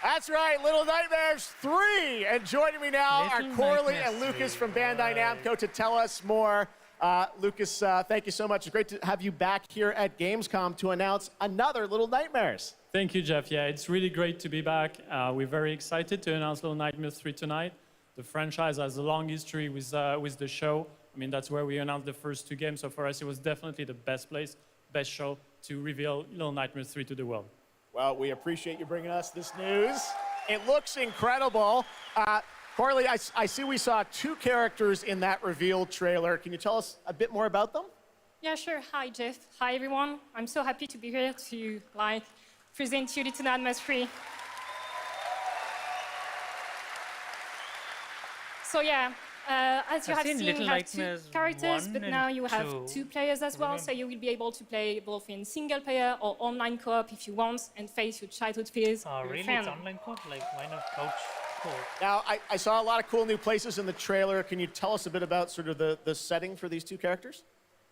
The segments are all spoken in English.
That's right, Little Nightmares 3. And joining me now are Corley and Lucas from Bandai Namco to tell us more. Lucas, thank you so much. It's great to have you back here at Gamescom to announce another Little Nightmares. Thank you, Jeff. Yeah, it's really great to be back. We're very excited to announce Little Nightmares 3 tonight. The franchise has a long history with the show. I mean, that's where we announced the first 2 games. So for us, it was definitely the best place, best show to reveal Little Nightmares 3 to the world. Well, we appreciate you bringing us this news. It looks incredible. Corley, I see we saw 2 characters in that reveal trailer. Can you tell us a bit more about them? Yeah, sure. Hi, Jeff. Hi, everyone. I'm so happy to be here to present you Little Nightmares 3. So yeah, as you have seen, you have 2 characters, but now you have 2 players as well, so you will be able to play both in single player or online co-op if you want, and face your childhood fears. Oh, really? It's online co-op? Like, why not couch co-op? Now, I saw a lot of cool new places in the trailer. Can you tell us a bit about sort of the setting for these 2 characters?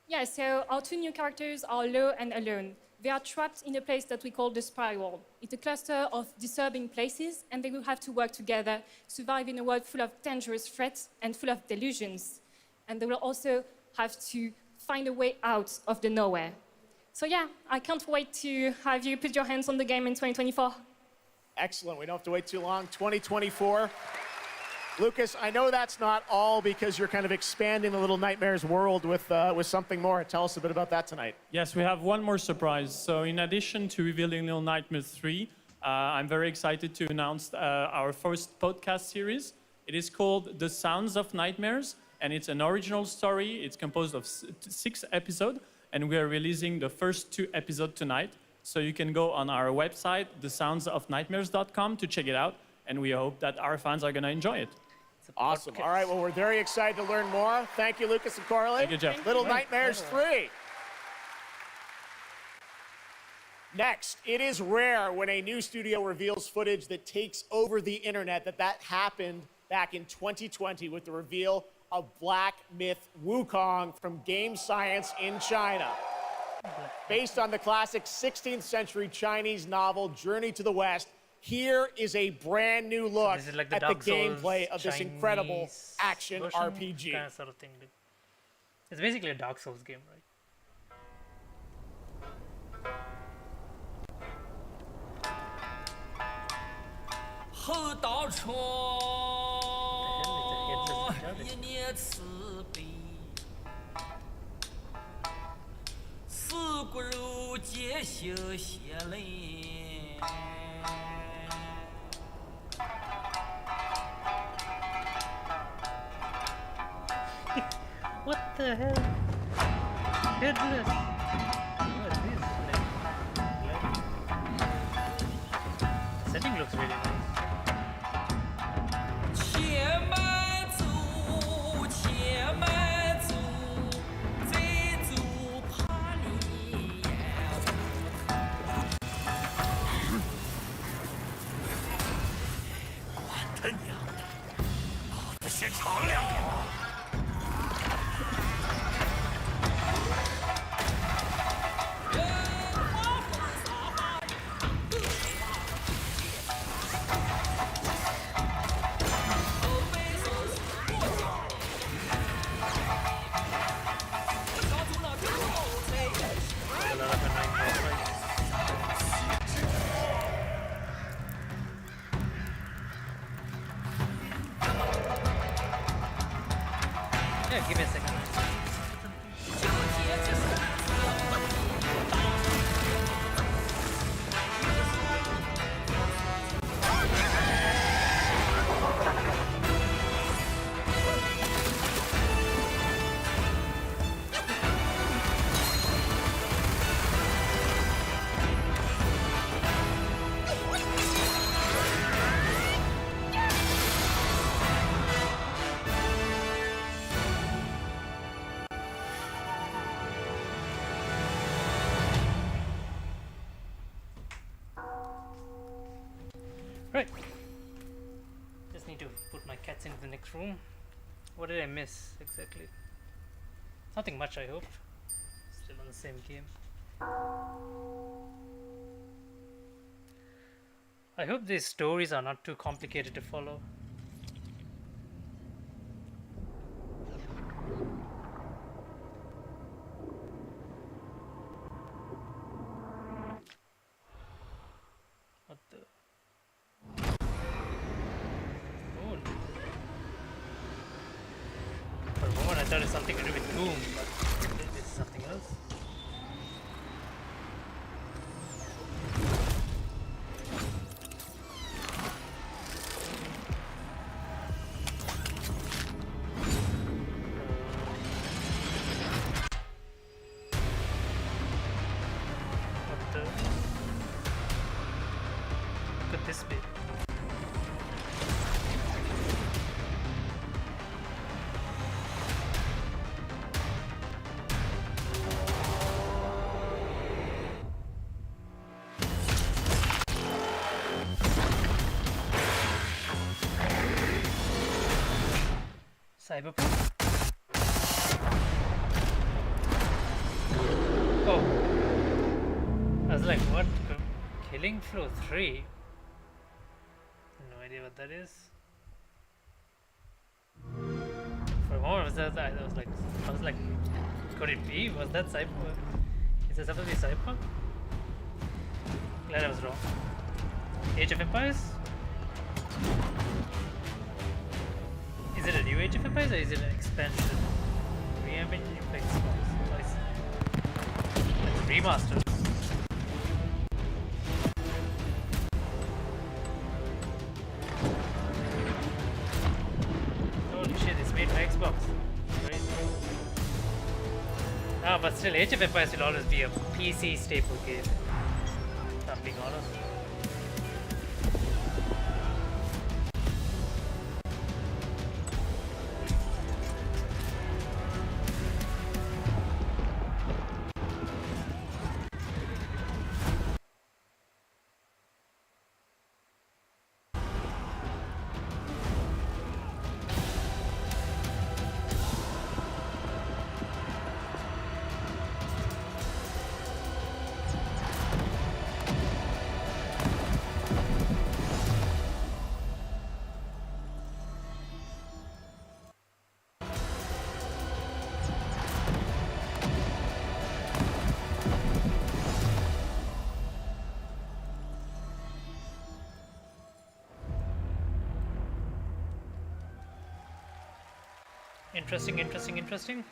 Yeah, so our 2 new characters are Lo and Alone. They are trapped in a place that we call the Spiral. It's a cluster of disturbing places, and they will have to work together, survive in a world full of dangerous threats and full of delusions. And they will also have to find a way out of the nowhere. So yeah, I can't wait to have you put your hands on the game in 2024. Excellent. We don't have to wait too long. 2024. Lucas, I know that's not all because you're kind of expanding the Little Nightmares world with something more. Tell us a bit about that tonight. Yes, we have one more surprise. So in addition to revealing Little Nightmares 3, I'm very excited to announce our first podcast series. It is called The Sounds of Nightmares, and it's an original story. It's composed of 6 episodes, and we are releasing the first 2 episodes tonight. So you can go on our website, thesoundsofnightmares.com, to check it out, and we hope that our fans are going to enjoy it. Awesome. All right, well, we're very excited to learn more. Thank you, Lucas and Corley. Thank you, Jeff. Little Nightmares 3. Next, it is rare when a new studio reveals footage that takes over the internet. That happened back in 2020 with the reveal of Black Myth Wukong from Game Science in China. Based on the classic 16th century Chinese novel Journey to the West, here is a brand new look like at the gameplay of this incredible action RPG. Kind of sort of thing. It's basically a Dark Souls game, right? What the hell? Goodness! What is this? The setting looks really nice. Yeah, give me a second. Right. Just need to put my cats into the next room. What did I miss exactly? Nothing much, I hope. Still on the same game. I hope these stories are not too complicated to follow. What the? Moon. For a moment I thought it was something to do with Doom, but this is something else. What the? Could this be? Cyberpunk? Oh. I was like, what? Killing Floor 3? No idea what that is. For a moment I was like, could it be? Was that Cyberpunk? Is it supposed to be Cyberpunk? Glad I was wrong. Age of Empires? Is it a new Age of Empires or is it an expansion? Do we have any new Xbox? It's remastered. Holy shit, it's made for Xbox. Crazy. Ah, but still, Age of Empires will always be a PC staple game. If I'm being honest. Interesting.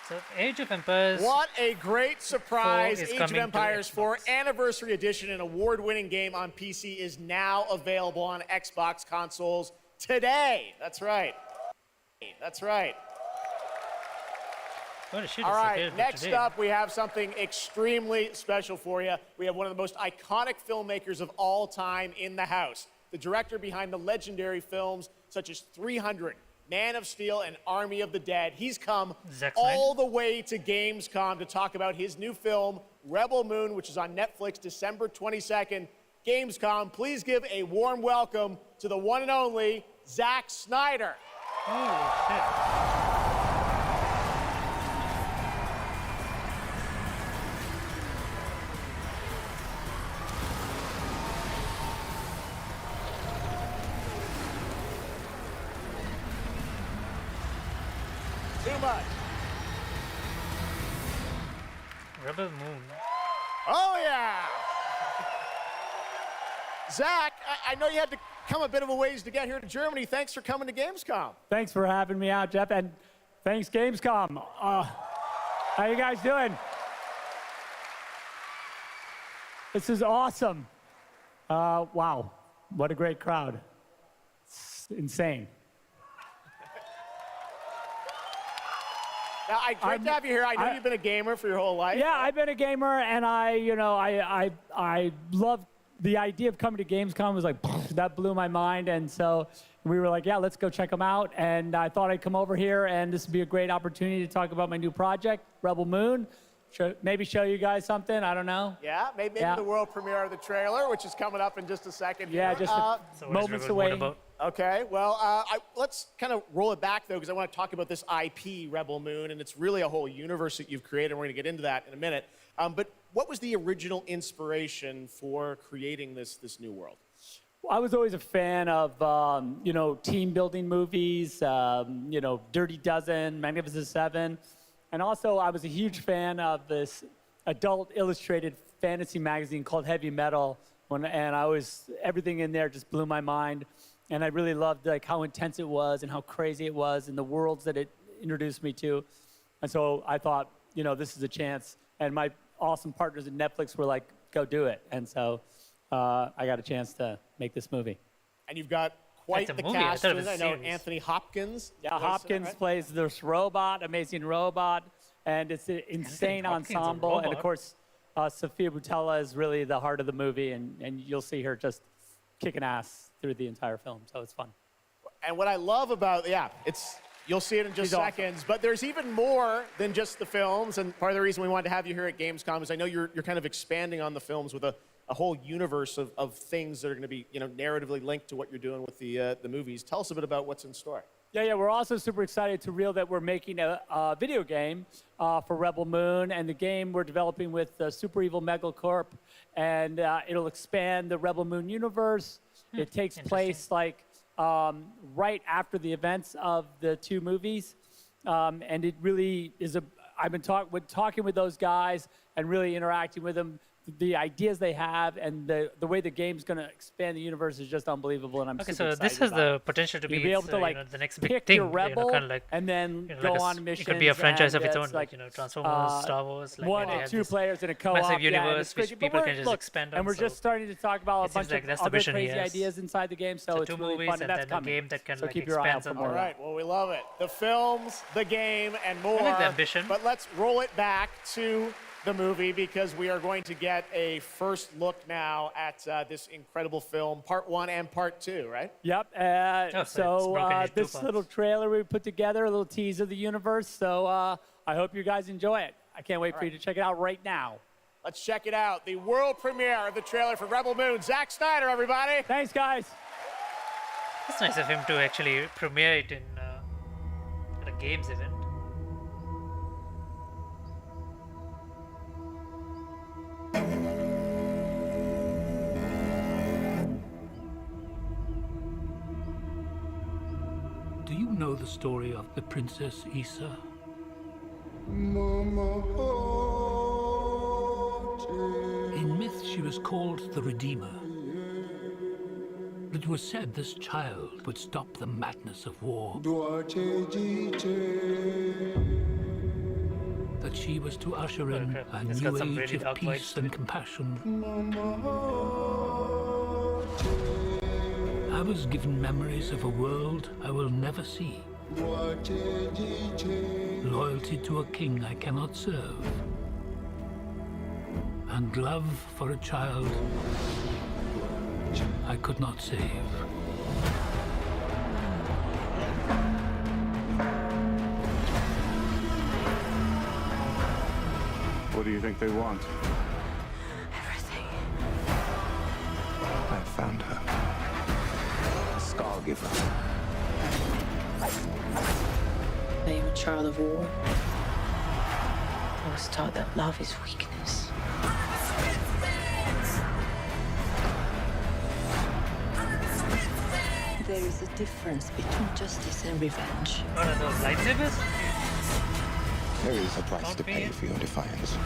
So, Age of Empires. What a great surprise! is Age of coming to Empires 4 Xbox. Anniversary Edition, an award-winning game on PC, is now available on Xbox consoles today. That's right. That's right. Holy shit, All it's right, available next today. up, we have something extremely special for you. We have one of the most iconic filmmakers of all time in the house. The director behind the legendary films such as 300, Man of Steel, and Army of the Dead. He's come Zack all the way to Gamescom to talk about his new film, Rebel Moon, which is on Netflix December 22nd. Gamescom, please give a warm welcome to the one and only Zack Snyder. Holy shit. Too much. Rebel Moon. Oh, yeah. Zach, I know you had to come a bit of a ways to get here to Germany. Thanks for coming to Gamescom. Thanks for having me out, Jeff, and thanks, Gamescom. How you guys doing? This is awesome. Wow, what a great crowd. It's insane. Now, great to have you here. I know you've been a gamer for your whole life. Yeah, I've been a gamer, and I love the idea of coming to Gamescom. Was like, that blew my mind, and so we were like, yeah, let's go check them out. And I thought I'd come over here, and this would be a great opportunity to talk about my new project, Rebel Moon. Maybe show you guys something, I don't know. Yeah, maybe Yeah. the world premiere of the trailer, which is coming up in just a second. Yeah, here. just So what is moments Rebel Moon away. about? Okay, well, let's kind of roll it back, though, because I want to talk about this IP, Rebel Moon, and it's really a whole universe that you've created, and we're going to get into that in a minute. But what was the original inspiration for creating this new world? I was always a fan of, team building movies, Dirty Dozen, Magnificent Seven. And also, I was a huge fan of this adult illustrated fantasy magazine called Heavy Metal. Everything in there just blew my mind. And I really loved how intense it was and how crazy it was and the worlds that it introduced me to. And so I thought, this is a chance. And my awesome partners at Netflix were like, go do it. And so I got a chance to make this movie. And you've got quite It's a the movie. I cast. thought it was a I know series. Anthony Hopkins. Yeah, Hopkins plays this robot, amazing robot, and it's an insane Hopkins, a ensemble. And of robot? course, Sophia Boutella is really the heart of the movie, and you'll see her just kicking ass through the entire film. So it's fun. And what I love about, you'll see it in just She's awesome. seconds, but there's even more than just the films. And part of the reason we wanted to have you here at Gamescom is I know you're kind of expanding on the films with a whole universe of things that are going to be, narratively linked to what you're doing with the movies. Tell us a bit about what's in store. Yeah, we're also super excited to reveal that we're making a video game for Rebel Moon, and the game we're developing with Super Evil Megacorp, and it'll expand the Rebel Moon universe. It takes place right after the events of the two movies, and it really is I've been talking with those guys and really interacting with them. The ideas they have and the way the game's going to expand the universe is just unbelievable, and I'm super so excited this has about the it. potential to You'll be be able to the next big pick thing. your rebel kind of like, and then like go a on missions. It could be a franchise of and its own, it's like Transformers, Star Wars. Like one where they or have two this players in a co-op. massive yeah, and universe it's crazy. which But people we're- can just look, expand on. And we're so just starting to talk about it a bunch seems like of that's the other vision he crazy has. ideas inside the game. So So it's two really movies fun, and and that's then a coming. game that can So like keep your eye out expand for on more. All of that. right, well, we love it. The films, the game, and more. like the ambition. But let's roll it back to the movie because we are going to get a first look now at this incredible film, part 1 and part 2, right? Yep. so it's broken into two This parts. little trailer we put together, a little tease of the universe. So I hope you guys enjoy it. I can't wait for you to check it out right now. Let's check it out. The world premiere of the trailer for Rebel Moon. Zack Snyder, everybody. Thanks, guys. It's nice of him to actually premiere it in at a games event. Do you know the story of the Princess Issa? In myth, she was called the Redeemer. It was said this child would stop the madness of war. That she was to usher in crap. a It's new got some age really of dark peace vibes. and compassion. I was given memories of a world I will never see. Loyalty to a king I cannot serve. And love for a child I could not save. What do you think they want? Everything. I found her. A Scargiver. I am a child of war. I was taught that love is weakness. There is a difference between justice and revenge. What are those lightsabers? There is a price Don't to be- pay for your defiance.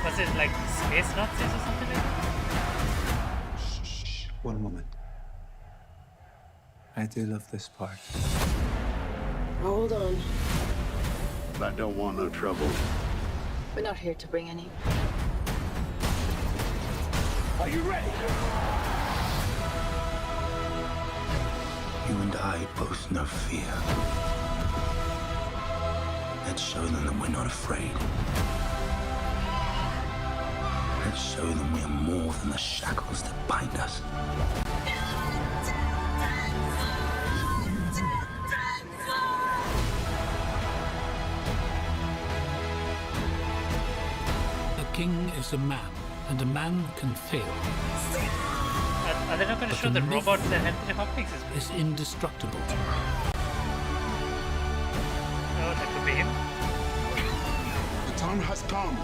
Was it like space Nazis or something like that? Shh. One moment. I do love this part. Hold on. I don't want no trouble. We're not here to bring any. Are you ready? You and I both know fear. Let's show them that we're not afraid. Let's show them we are more than the shackles that bind us. A king is a man, and a man can fail. Are they not going to But show the the myth robot that Anthony Hopkins is with? Is indestructible. Oh, that could be him. The time has come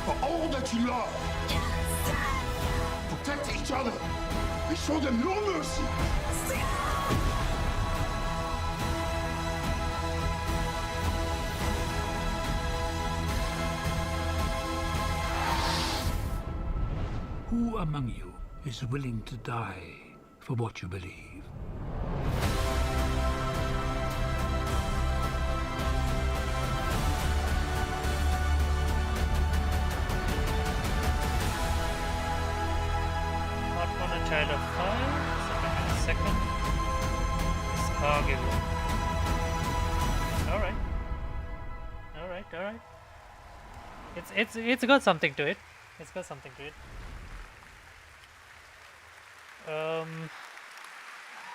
for all that you love. Protect each other and show them no mercy. Who among you is willing to die for what you believe? Not one a child of fire. Second. Scargill. All right. All right. All right. It's got something to it. It's got something to it.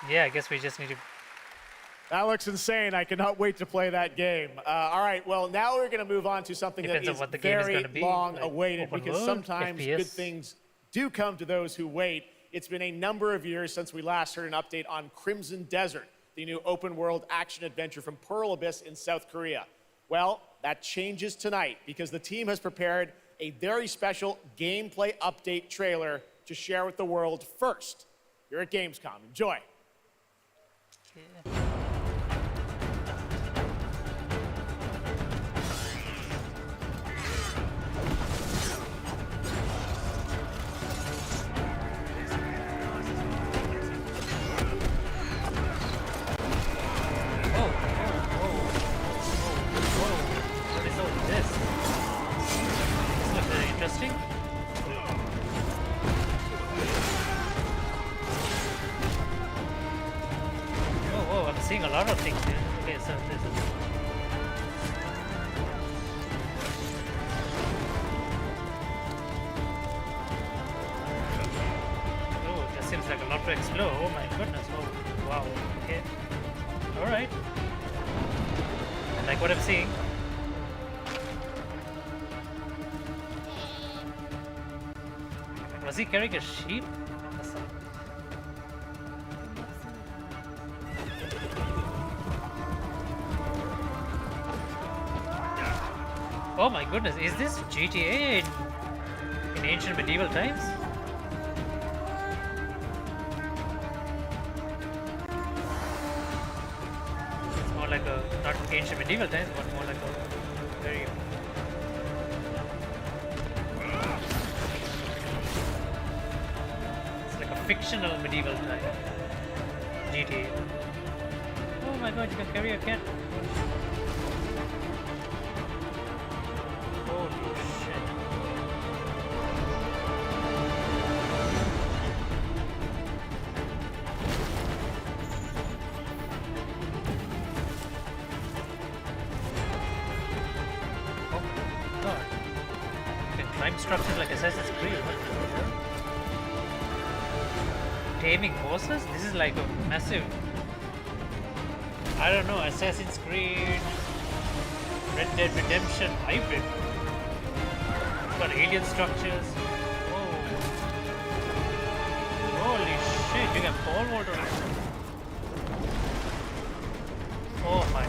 Yeah, I guess we just need to. That looks insane. I cannot wait to play that game. All right, well, now we're going to move on to something Depends that on is what the game is very gonna be, long like awaited open because world, sometimes FPS. good things do come to those who wait. It's been a number of years since we last heard an update on Crimson Desert, the new open world action adventure from Pearl Abyss in South Korea. Well, that changes tonight because the team has prepared a very special gameplay update trailer to share with the world first here at Gamescom. Enjoy. What is all this? This looks very interesting. Oh, I'm seeing a lot of things here. Okay, so this is. Oh, that seems like a lot to explore. Oh my goodness. Oh, wow. Okay. Alright. I like what I'm seeing. Was he carrying a sheep? Oh my goodness, is this GTA in ancient medieval times? It's more like a, not ancient medieval times, but more like a very... It's like a fictional medieval time. GTA. Oh my god, you can carry a cat. Holy shit. Oh my god. You can climb structures like Assassin's Creed. What the hell? Taming horses? This is like a massive... I don't know, Assassin's Creed... Red Dead Redemption hybrid. Got alien structures. Whoa. Holy shit, you can pole vault on it. Oh my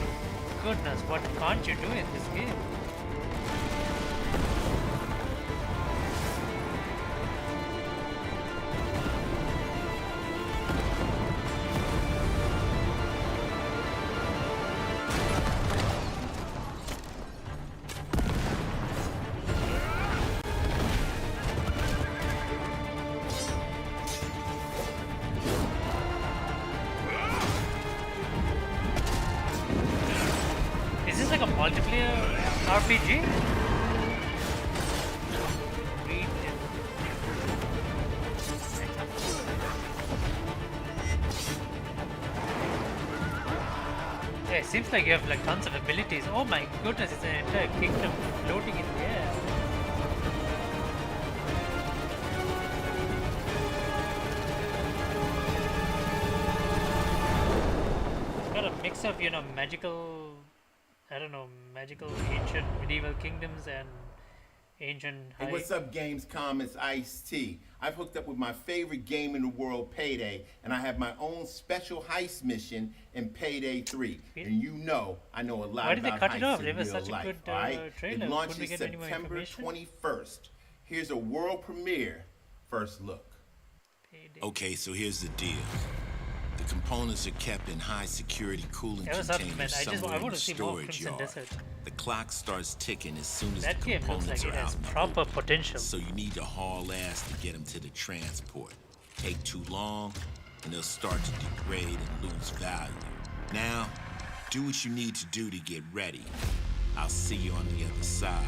goodness, what can't you do in this game? Is this like a multiplayer RPG? Read it. Yeah, it seems like you have like tons of abilities. Oh my goodness, it's an entire kingdom floating in the air. It's got a mix of, you know, magical, I don't know, magical ancient medieval kingdoms and Ancient Hey, what's up, Gamescom? It's Ice-T. I've hooked up with my favorite game in the world, Payday, and I have my own special heist mission in Payday 3. And you know I know a lot Why did they about cut it heists off? in It was real such a life, good, all right? trailer. It Couldn't we launches get any more September information? 21st. Here's a world premiere first look. Payday. Okay, so here's the deal. The components are kept in high security cooling That was up, man. containers I somewhere in want the to see more storage Crimson yard. Desert. The clock starts ticking as soon as That the game looks components like it are has out in the proper open. potential. So you need to haul ass to get them to the transport. Take too long, and they'll start to degrade and lose value. Now, do what you need to do to get ready. I'll see you on the other side.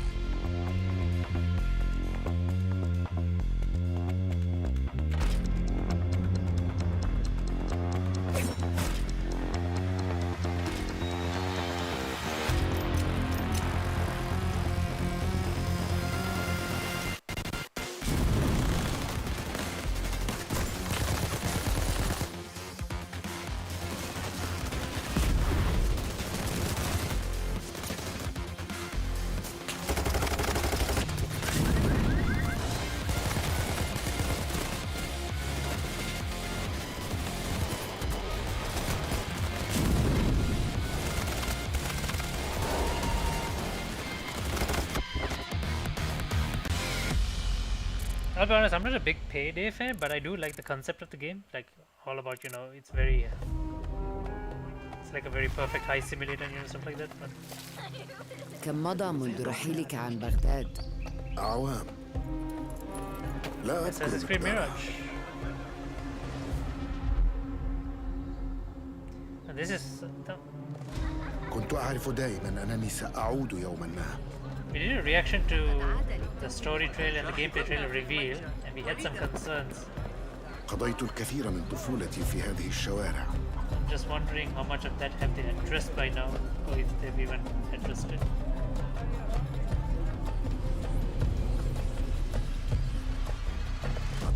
I'll be honest, I'm not a big Payday fan, but I do like the concept of the game. Like, all about, you know, it's very... it's like a very perfect heist simulator and, you know, stuff like that. But كم مضى منذ رحيلك عن بغداد؟ أعوام. لا أذكر Assassin's Creed مقدارها. Mirage. And this is... كنت أعرف دائما أنني سأعود يوما ما. We did a reaction to the story trailer and the gameplay trailer reveal, and we had some concerns. قضيت الكثير من طفولتي في هذه الشوارع. I'm just wondering how much of that have they addressed by now, or if they've even addressed it.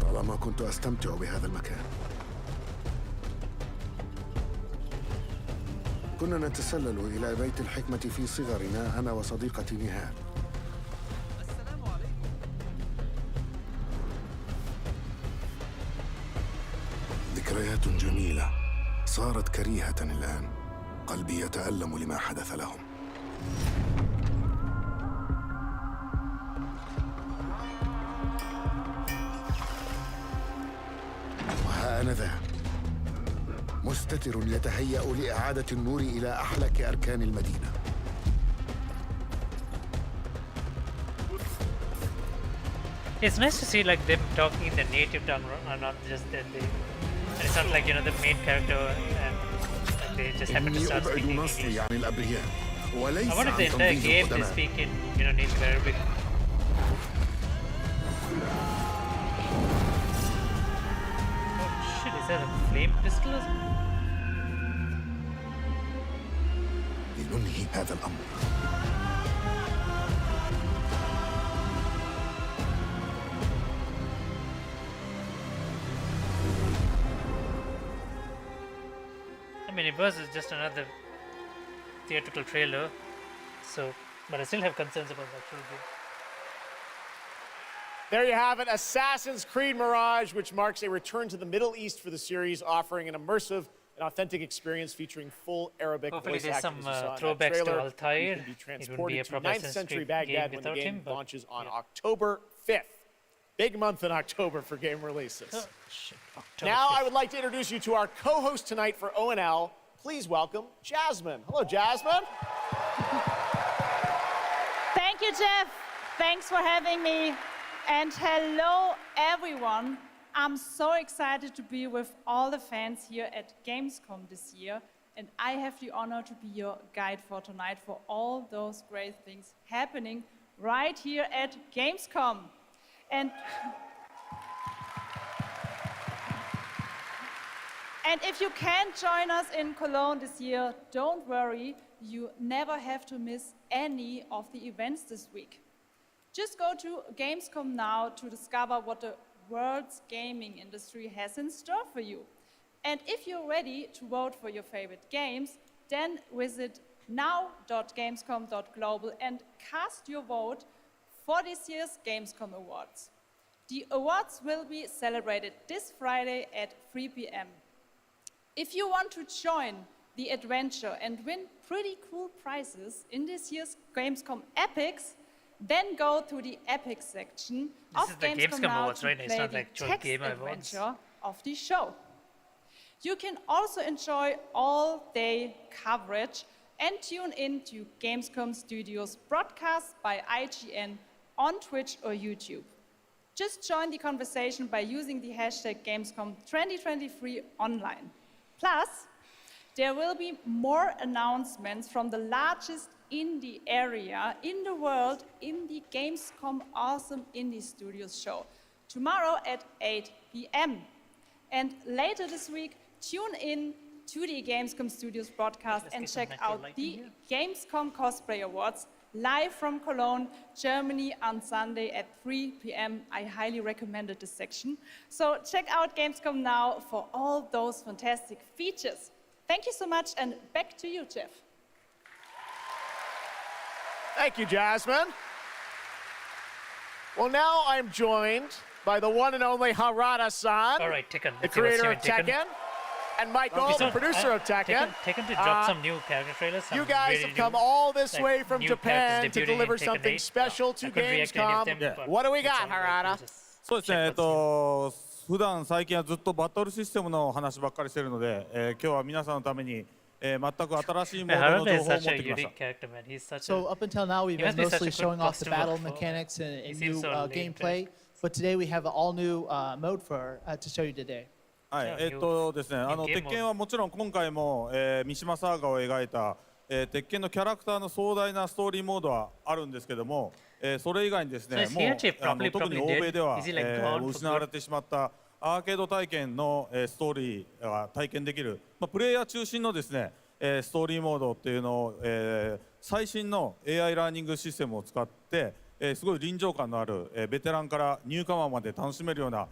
طالما كنت أستمتع بهذا المكان. كنا نتسلل إلى بيت الحكمة في صغرنا أنا وصديقتي نهال. ذكريات جميلة صارت كريهة الآن. قلبي يتألم لما حدث لهم. وها أنا ذا مستتر يتهيأ لإعادة النور إلى أحلك أركان المدينة. It's nice to see like them talking in the native tongue, not just that they. And it's not like, you know, the main character and they just happen to إني start أبعد speaking نصري English. عن الأبرياء I وليس wonder if the عن entire تنظيم game they القدماء. speak in, you know, native Arabic. Oh shit! Is that a flame pistol? Or something? لننهي هذا الأمر. I mean, it was just another theatrical trailer, so, but I still have concerns about the actual game. There you have it, Assassin's Creed Mirage, which marks a return to the Middle East for the series, offering an immersive and authentic experience featuring full Arabic Hopefully voice there's acting. some as you saw in that throwbacks to trailer. Altair. You can be It transported wouldn't be a to proper 9th Assassin's century Creed Baghdad game when the without game him, but launches on October 5th. Big month in October for game releases. Oh, shit. October Now 5th. I would like to introduce you to our co-host tonight for ONL. Please welcome Jasmine. Hello, Jasmine. Thank you, Jeff. Thanks for having me. And hello, everyone. I'm so excited to be with all the fans here at Gamescom this year. And I have the honor to be your guide for tonight for all those great things happening right here at Gamescom. And if you can't join us in Cologne this year, don't worry, you never have to miss any of the events this week. Just go to Gamescom now to discover what the world's gaming industry has in store for you. And if you're ready to vote for your favorite games, then visit now.gamescom.global and cast your vote for this year's Gamescom Awards. The awards will be celebrated this Friday at 3 p.m. If you want to join the adventure and win pretty cool prizes in this year's Gamescom Epics, then go to the Epics section This of is the Gamescom Gamescom now Awards, to right? It's play not the like actual text Game Awards. adventure of the show. You can also enjoy all-day coverage and tune in to Gamescom Studios broadcasts by IGN on Twitch or YouTube. Just join the conversation by using the hashtag Gamescom 2023 online. Plus, there will be more announcements from the largest indie area in the world in the Gamescom Awesome Indie Studios show tomorrow at 8 p.m. And later this week, tune in to the Gamescom Studios broadcast and check out the Gamescom Cosplay Awards live from Cologne, Germany on Sunday at 3 p.m. I highly recommended this section. So check out Gamescom now for all those fantastic features. Thank you so much, and back to you, Jeff. Thank you, Jasmine. Well, now I'm joined by the one and only Harada-san, All right, Tekken. the creator of Tekken, and Michael, the producer of Tekken. Tekken to drop some new character trailers. You guys have come all this way from Japan to deliver Tekken something 8. special to Gamescom. What do we got, Harada? そうですね、普段最近はずっとバトルシステムの話ばっかりしてるので、今日は皆さんのために、全く新しいモードの情報を持ってきました。So up until now, we've been mostly showing off the battle mechanics and new gameplay, but today we have an all-new mode to show you today. はい、ですね、鉄拳はもちろん今回も、三島サーガを描いた、鉄拳のキャラクターの壮大なストーリーモードはあるんですけども、それ以外にですね、もう特に欧米では、失われてしまったアーケード体験の、ストーリーが体験できる、プレイヤー中心のですね、ストーリーモードっていうのを、最新の AI ラーニングシステムを使って、すごい臨場感のある、ベテランからニューカマーまで楽しめるような、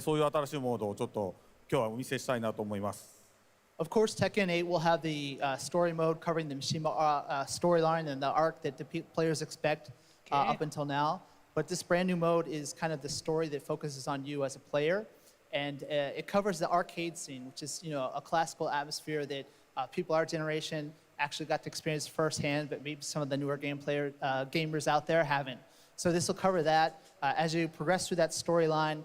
そういう新しいモードをちょっと今日はお見せしたいなと思います。Of course, Tekken 8 will have the story mode covering the Mishima storyline and the arc that the players expect up until now. But this brand new mode is kind of the story that focuses on you as a player, and it covers the arcade scene, which is a classical atmosphere that people our generation actually got to experience firsthand, but maybe some of the newer gamers out there haven't. So this will cover that. As you progress through that storyline,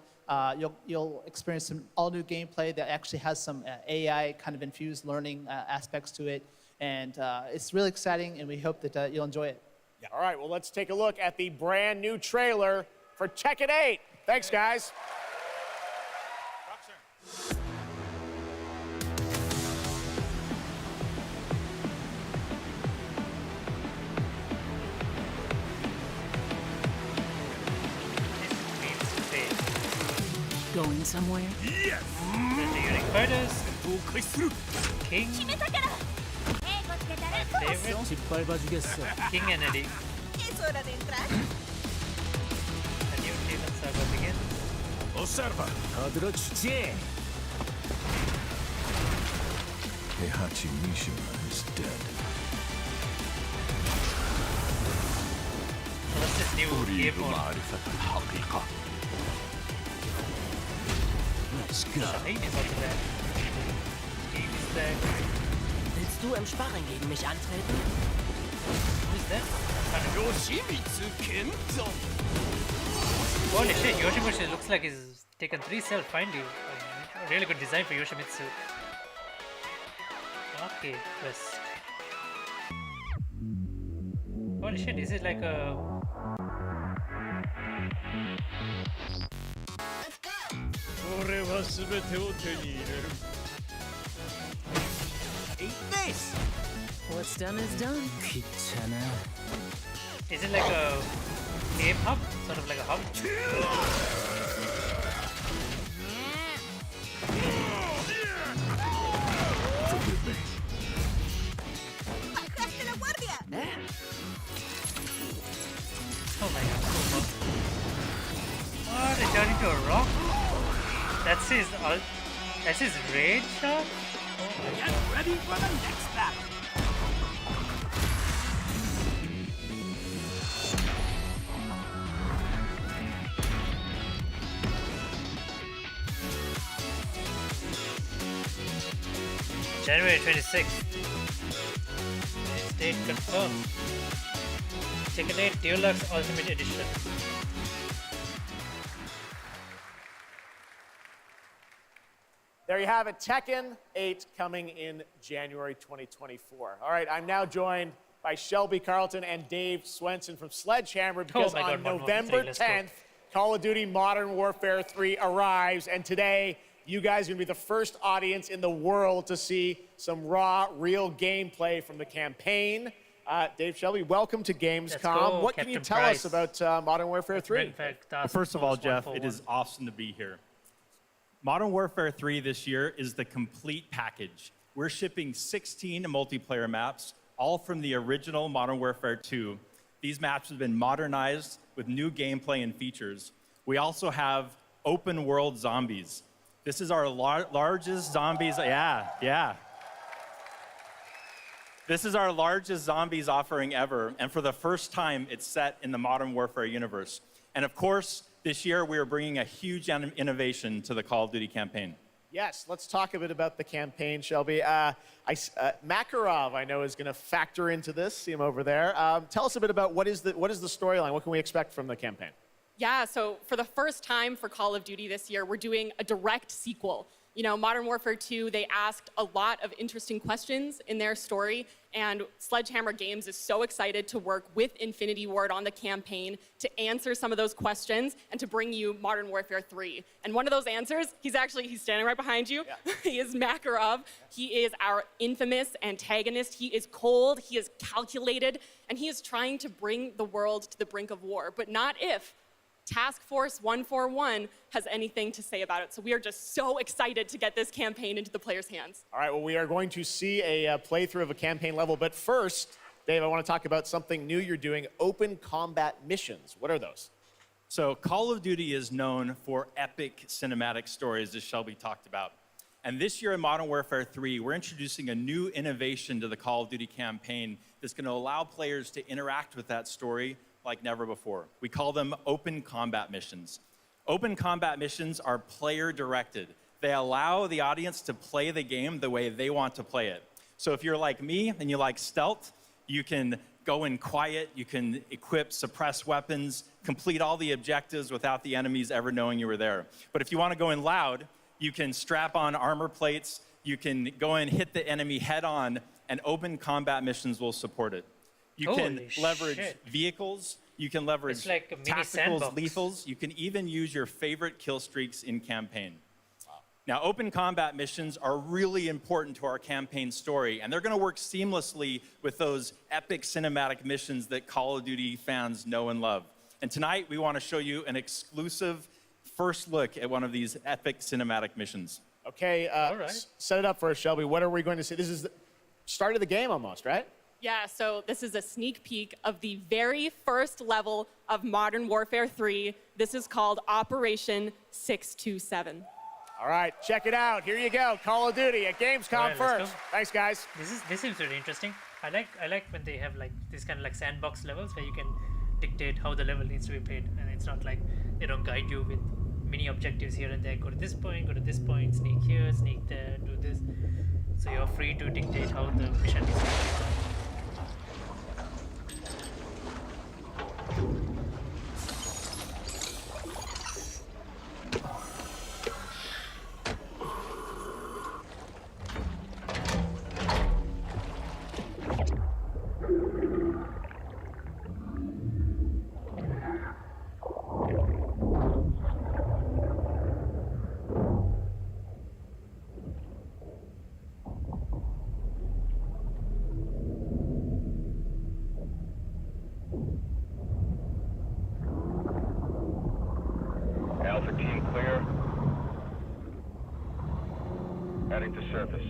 you'll experience some all-new gameplay that actually has some AI kind of infused learning aspects to it, and it's really exciting, and we hope that you'll enjoy it. Yeah. All right, well, let's take a look at the brand new trailer for Tekken 8. Thanks, guys. Going somewhere? Yes! The unique fighters. King. My favorite. King and Eddie. A new Demon Saga begins. Observa. Heihachi Mishima is dead. So what's this new game mode? Shaheen is also there. Steve is there. Willst du im Sparring gegen mich antreten? Who's that? Yoshimitsu Kento. Holy shit, Yoshimitsu looks like he's taken 3 cell finally. Really good design for Yoshimitsu. Okay, quest. Holy shit, is it like a... Eat this! What's done is done. Is it like a game hub? Sort of like a hub? Forgive me. Oh my god. What? It turned into a rock? That's his rage shot? Get ready for the next battle! January 26th. Date confirmed. Chicken 8 Deluxe Ultimate Edition. There you have it, Tekken 8 coming in January 2024. All right, I'm now joined by Shelby Carlton and Dave Swenson from Sledgehammer because on November 10th, Call of Duty Modern Warfare 3 arrives, and today you guys are going to be the first audience in the world to see some raw, real gameplay from the campaign. Dave, Shelby, welcome to Gamescom. What can you tell us about Modern Warfare 3? Well, first of all, Jeff, it is awesome to be here. Modern Warfare 3 this year is the complete package. We're shipping 16 multiplayer maps, all from the original Modern Warfare 2. These maps have been modernized with new gameplay and features. We also have open world zombies. This is our largest zombies, This is our largest zombies offering ever, and for the first time, it's set in the Modern Warfare universe. And of course, this year we are bringing a huge innovation to the Call of Duty campaign. Yes, let's talk a bit about the campaign, Shelby. Makarov, I know, is going to factor into this. See him over there. Tell us a bit about what is the storyline? What can we expect from the campaign? Yeah, so for the first time for Call of Duty this year, we're doing a direct sequel. You know, Modern Warfare 2, they asked a lot of interesting questions in their story, and Sledgehammer Games is so excited to work with Infinity Ward on the campaign to answer some of those questions and to bring you Modern Warfare 3. And one of those answers, he's standing right behind you. Yeah. He is Makarov. He is our infamous antagonist. He is cold, he is calculated, and he is trying to bring the world to the brink of war, but not if Task Force 141 has anything to say about it. So we are just so excited to get this campaign into the players' hands. All right, well, we are going to see a playthrough of a campaign level. But first, Dave, I want to talk about something new you're doing, open combat missions. What are those? So Call of Duty is known for epic cinematic stories, as Shelby talked about. And this year in Modern Warfare 3, we're introducing a new innovation to the Call of Duty campaign that's going to allow players to interact with that story like never before. We call them open combat missions. Open combat missions are player-directed. They allow the audience to play the game the way they want to play it. So if you're like me and you like stealth, you can go in quiet, you can equip, suppress weapons, complete all the objectives without the enemies ever knowing you were there. But if you want to go in loud, you can strap on armor plates, you can go in, hit the enemy head on, and open combat missions will support it. You can leverage vehicles, you can leverage like a mini tacticals, sandbox. lethals, you can even use your favorite kill streaks in campaign. Wow. Now, open combat missions are really important to our campaign story, and they're going to work seamlessly with those epic cinematic missions that Call of Duty fans know and love. And tonight, we want to show you an exclusive first look at one of these epic cinematic missions. Okay, set it up for us, Shelby. What are we going to see? This is the start of the game almost, right? Yeah, so this is a sneak peek of the very first level of Modern Warfare 3. This is called Operation 627. All right, check it out. Here you go, Call of Duty at Gamescom first. Thanks, guys. This seems really interesting. I like when they have like this kind of like sandbox levels where you can dictate how the level needs to be played, and it's not like they don't guide you with mini objectives here and there. Go to this point, sneak here, sneak there, do this. So you're free to dictate how the mission is played. Alpha team clear. Heading to surface.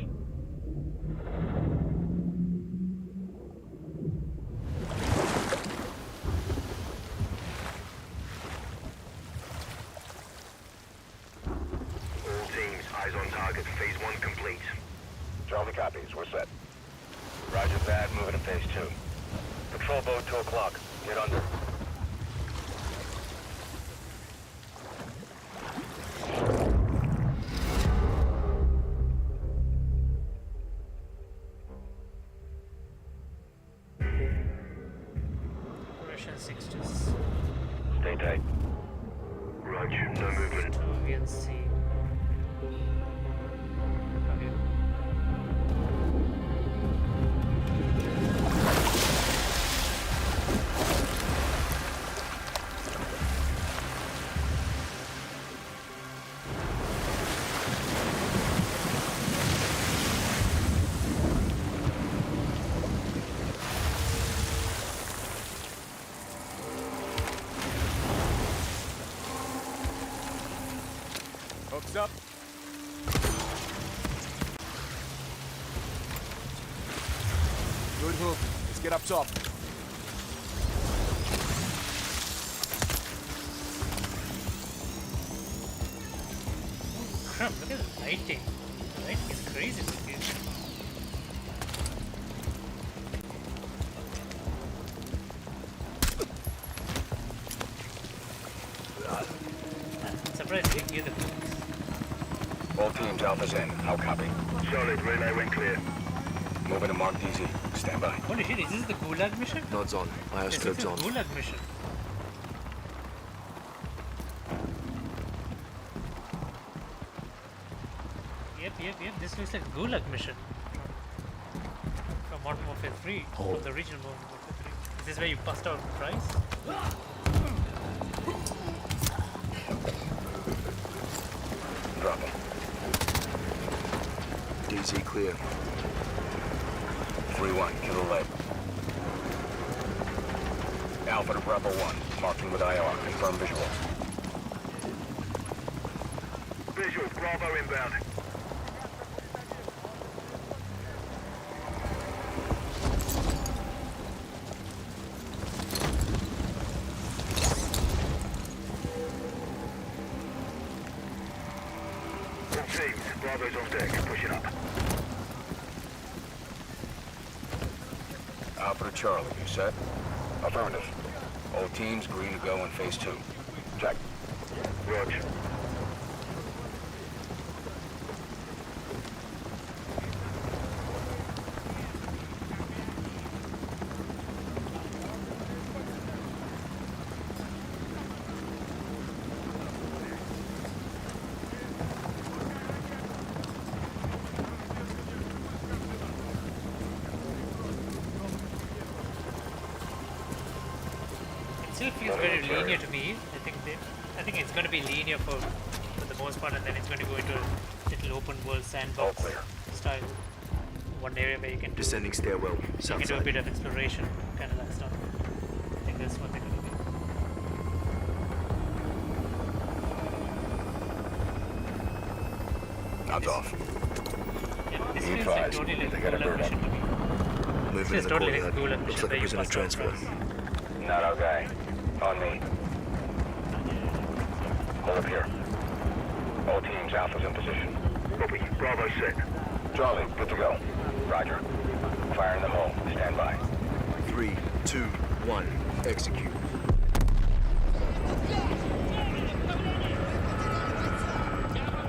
All teams, eyes on target. Phase 1 complete. Charlie copies. We're set. Roger that. Moving to phase 2. Patrol boat 2 o'clock. Get under. 6 just... Stay tight. Roger, no movement. 2 VNC. Okay. Hooks up. Good hook. Let's get up top. Crap, look at the lighting. The lighting is crazy in this game. I'm surprised you didn't hear the All teams, Alpha's in. How copy? Solid. Relay went clear. Moving to Mark DZ. Stand by. Holy shit, is this the Gulag mission? Nods on. This is the Gulag mission. Yep. This looks like Gulag mission. From Modern Warfare 3. Oh. From the original Modern Warfare 3. Is this where you bust out Price? Drop him. DZ clear. 3-1. Killer lead. Alpha to Bravo 1. Marking with IR. Confirm visual. Visual. Bravo inbound. Bravo's on deck, pushing up. Alpha to Charlie, you set? Affirmative. All teams green to go in phase 2. Check. Roger. Still feels very linear to me. I think it's going to be linear for the most part, and then it's going to go into a little open world sandbox style. One area where you can do, Descending stairwell. you South can do a side. bit of exploration, kind of that stuff. I think that's what they're going to do. Nods off. Yeah, this Be feels like advised, totally like they a got a Gulag bird mission up. to me. Moving This in is the totally like a courtyard. Gulag Looks mission like a where you prisoner bust out transfer. Price. Not our guy. On me. Hold up here. All teams, Alpha's in position. Copy. Bravo set. Charlie, good to go. Roger. Fire in the hole. Stand by. 3, 2, 1. Execute.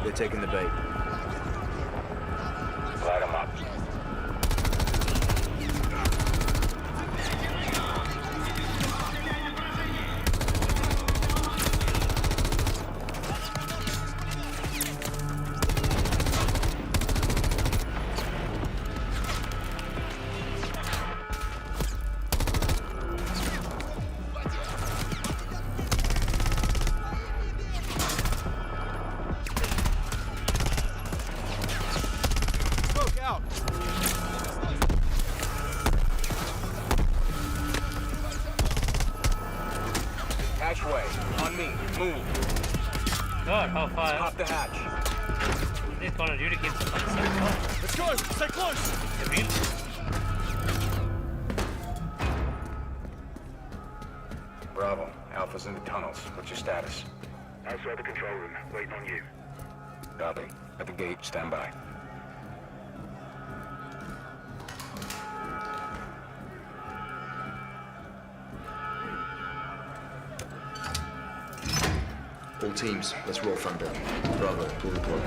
They're taking the bait. Light him up. Hatchway. On me. Move. God, how far? Pop the hatch. These Call of Duty games are fun stuff. Let's go. Stay close. Really? Bravo. Alpha's in the tunnels. What's your status? Outside the control room. Waiting on you. Copy. At the gate. Stand by. All teams, let's roll front down. Bravo, pull the plug.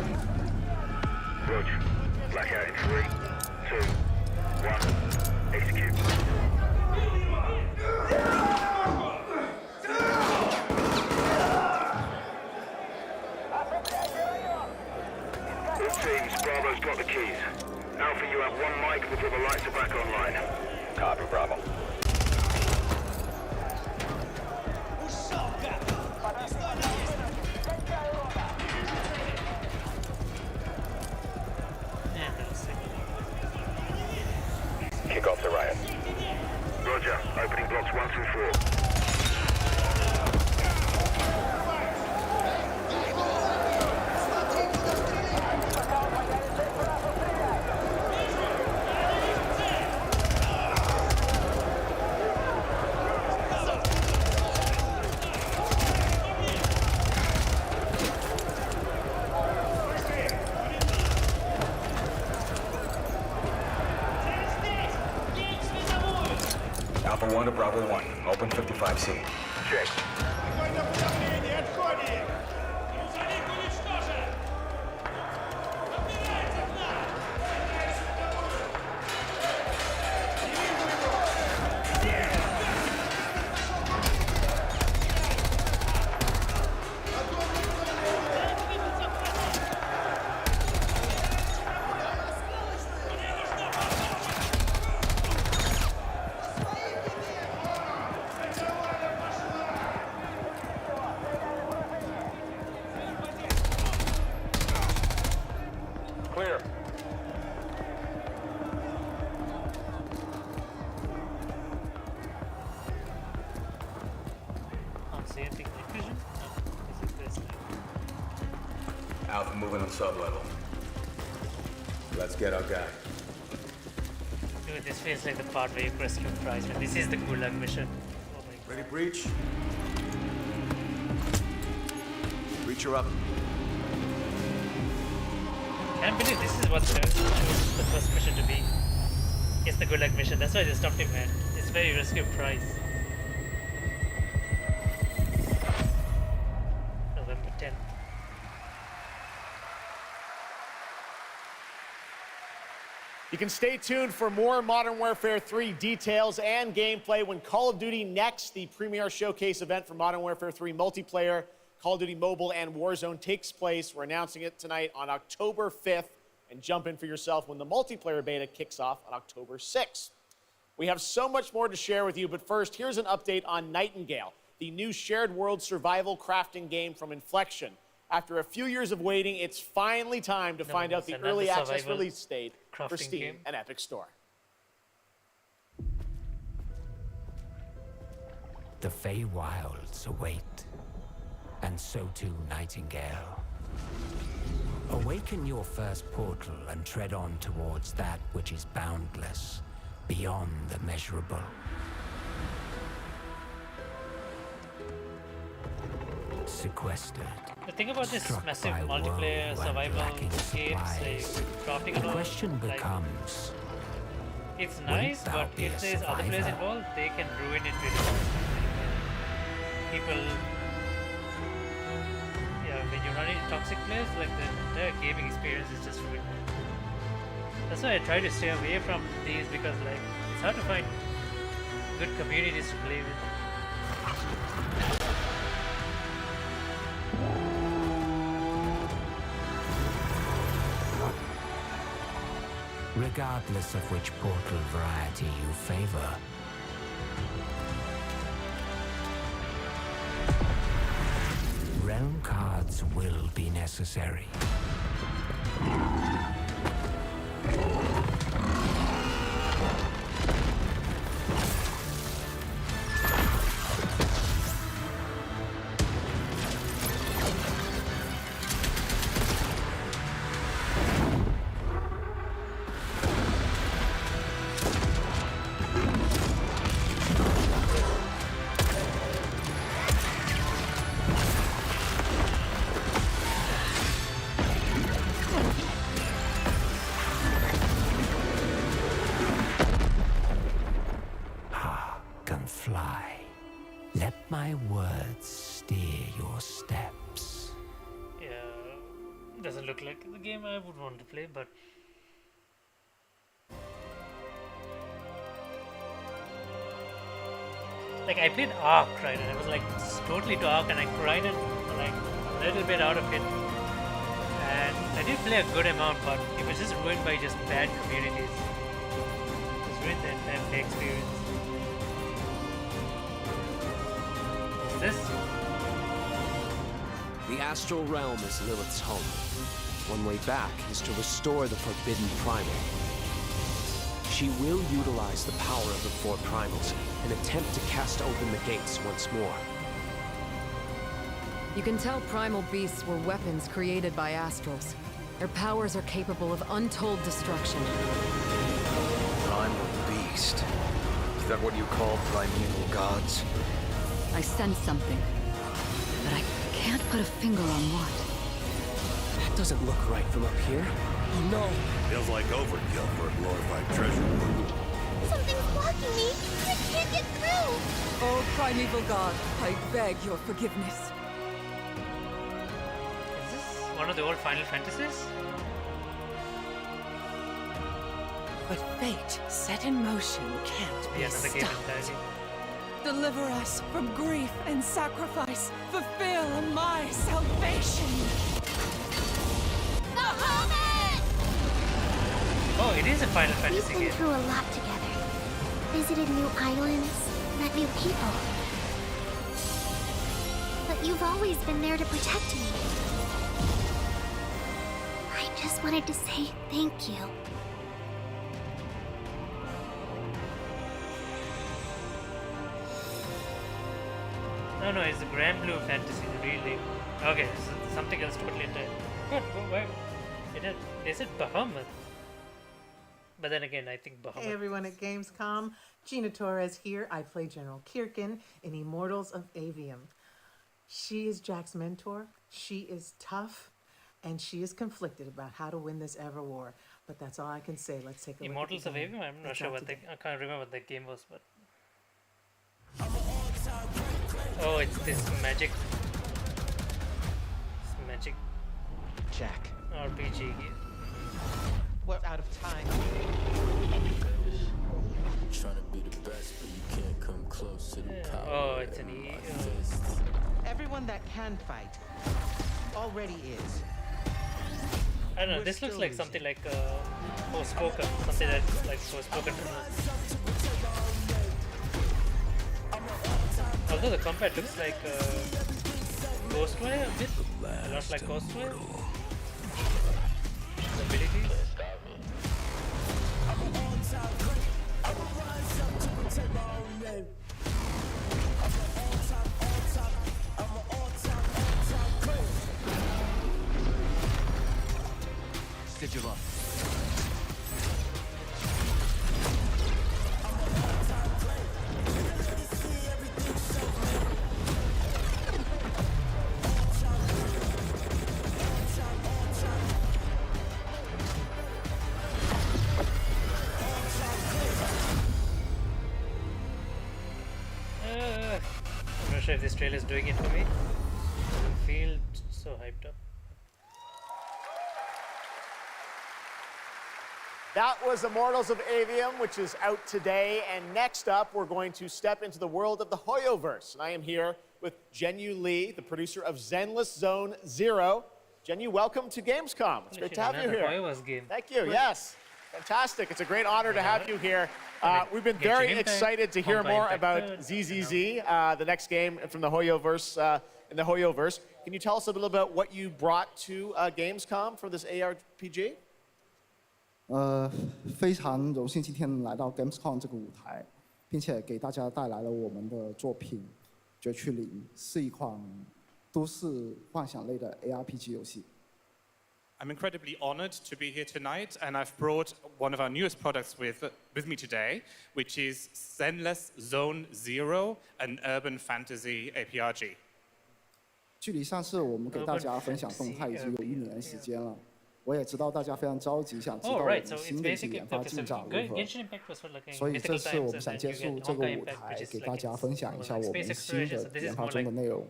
Roger. Blackout in 3, 2, 1. Execute. Opening blocks 1 through 4. Alpha 1 to Bravo 1. Open 55C. Check. Clear. Can't see anything like vision. No, is it this now? Alpha moving on sub-level. Let's get our guy. Dude, this feels like the part where you rescue Price. This is the Gulag mission. Oh my God. Ready, breach? Breacher up. Can't believe this is what they chose the first mission to be. It's the Gulag mission. That's why they stopped him, man. It's where you rescue Price. November 10th. You can stay tuned for more Modern Warfare 3 details and gameplay when Call of Duty Next, the premier showcase event for Modern Warfare 3 multiplayer, Call of Duty Mobile, and Warzone takes place. We're announcing it tonight on October 5th, and jump in for yourself when the multiplayer beta kicks off on October 6th. We have so much more to share with you, but first, here's an update on Nightingale, the new shared world survival crafting game from Inflection. After a few years of waiting, it's finally time to find out the early access release date for Steam and Epic Store. The Feywilds await, and so too Nightingale. Awaken your first portal and tread on towards that which is boundless, beyond the measurable. Sequestered. The thing about this massive multiplayer survival games, like crafting and all, question becomes, it's nice, but if there's other players involved, they can ruin it really well. People, when you run into toxic players, like the entire gaming experience is just ruined. That's why I try to stay away from these, because like it's hard to find good communities to play with. Regardless of which portal variety you favor, realm cards will be necessary. Doesn't look like the game I would want to play, but like I played Ark, right, and I was like totally to Ark, and I grinded like a little bit out of it, and I did play a good amount, but it was just ruined by just bad communities. It was ruined the entire play experience. What's this? The astral realm is Lilith's home. One way back is to restore the forbidden primal. She will utilize the power of the four primals and attempt to cast open the gates once more. You can tell primal beasts were weapons created by Astrals. Their powers are capable of untold destruction. Primal beast. Is that what you call primeval gods? I sense something, but I can't put a finger on what. That doesn't look right from up here. Oh no! Feels like overkill for a glorified treasure. Something's blocking me! I can't get through! Oh, primeval god, I beg your forgiveness. Is this one of the old Final Fantasies? What fate set in motion can't be Another game stopped. entirely. Deliver us from grief and sacrifice. Fulfill my salvation. Oh, it is a Final We've Fantasy been game. through a lot together. Visited new islands, met new people. But you've always been there to protect me. I just wanted to say thank you. No, it's the Grand Blue Fantasy, really. Okay, so something else totally entirely. Good, where? They said Bahamut. But then again, I think Bahamut. Hey everyone at Gamescom, Gina Torres here. I play General Kirkin in Immortals of Avium. She is Jack's mentor, she is tough, and she is conflicted about how to win this ever war. But that's all I can say. Let's take a Immortals look of at the game. Avium? I'm not It's sure out what today. I can't remember what the game was, but... Oh, it's this magic... Jack. RPG game. We're out of time. Trying to be the best, but you can't come close to the power. Oh, it's an Everyone that can fight already is. I don't know, We're this looks still like losing. something like Forspoken. Something that's like Forspoken. Although the combat looks like Ghostwire a bit. A lot like Ghostwire. The abilities. Sigil up. I'm not sure if this trailer is doing it for me. Doesn't feel so hyped up. That was Immortals of Avium, which is out today. And next up, we're going to step into the world of the Hoyoverse. And I am here with Jenyu Lee, the producer of Zenless Zone Zero. Jenyu, welcome to Gamescom. It's great to have you here. Hoyoverse game. Thank you. Yes. Fantastic. It's a great honor to have you here. We've been very excited to hear more about ZZZ, the next game from the Hoyoverse, in the Hoyoverse. Can you tell us a little about what you brought to Gamescom for this ARPG? 非常荣幸今天来到 Gamescom 这个舞台，并且给大家带来了我们的作品《绝区零》，是一款都市幻想类的 ARPG 游戏。 I'm incredibly honored to be here tonight, and I've brought one of our newest products with me today, which is Zenless Zone Zero, an urban fantasy APRG. 距离上次我们给大家分享动态已经有1年时间了，我也知道大家非常着急，想知道我们新的一些研发进展如何。所以这次我们想借助这个舞台，给大家分享一下我们新的研发中的内容。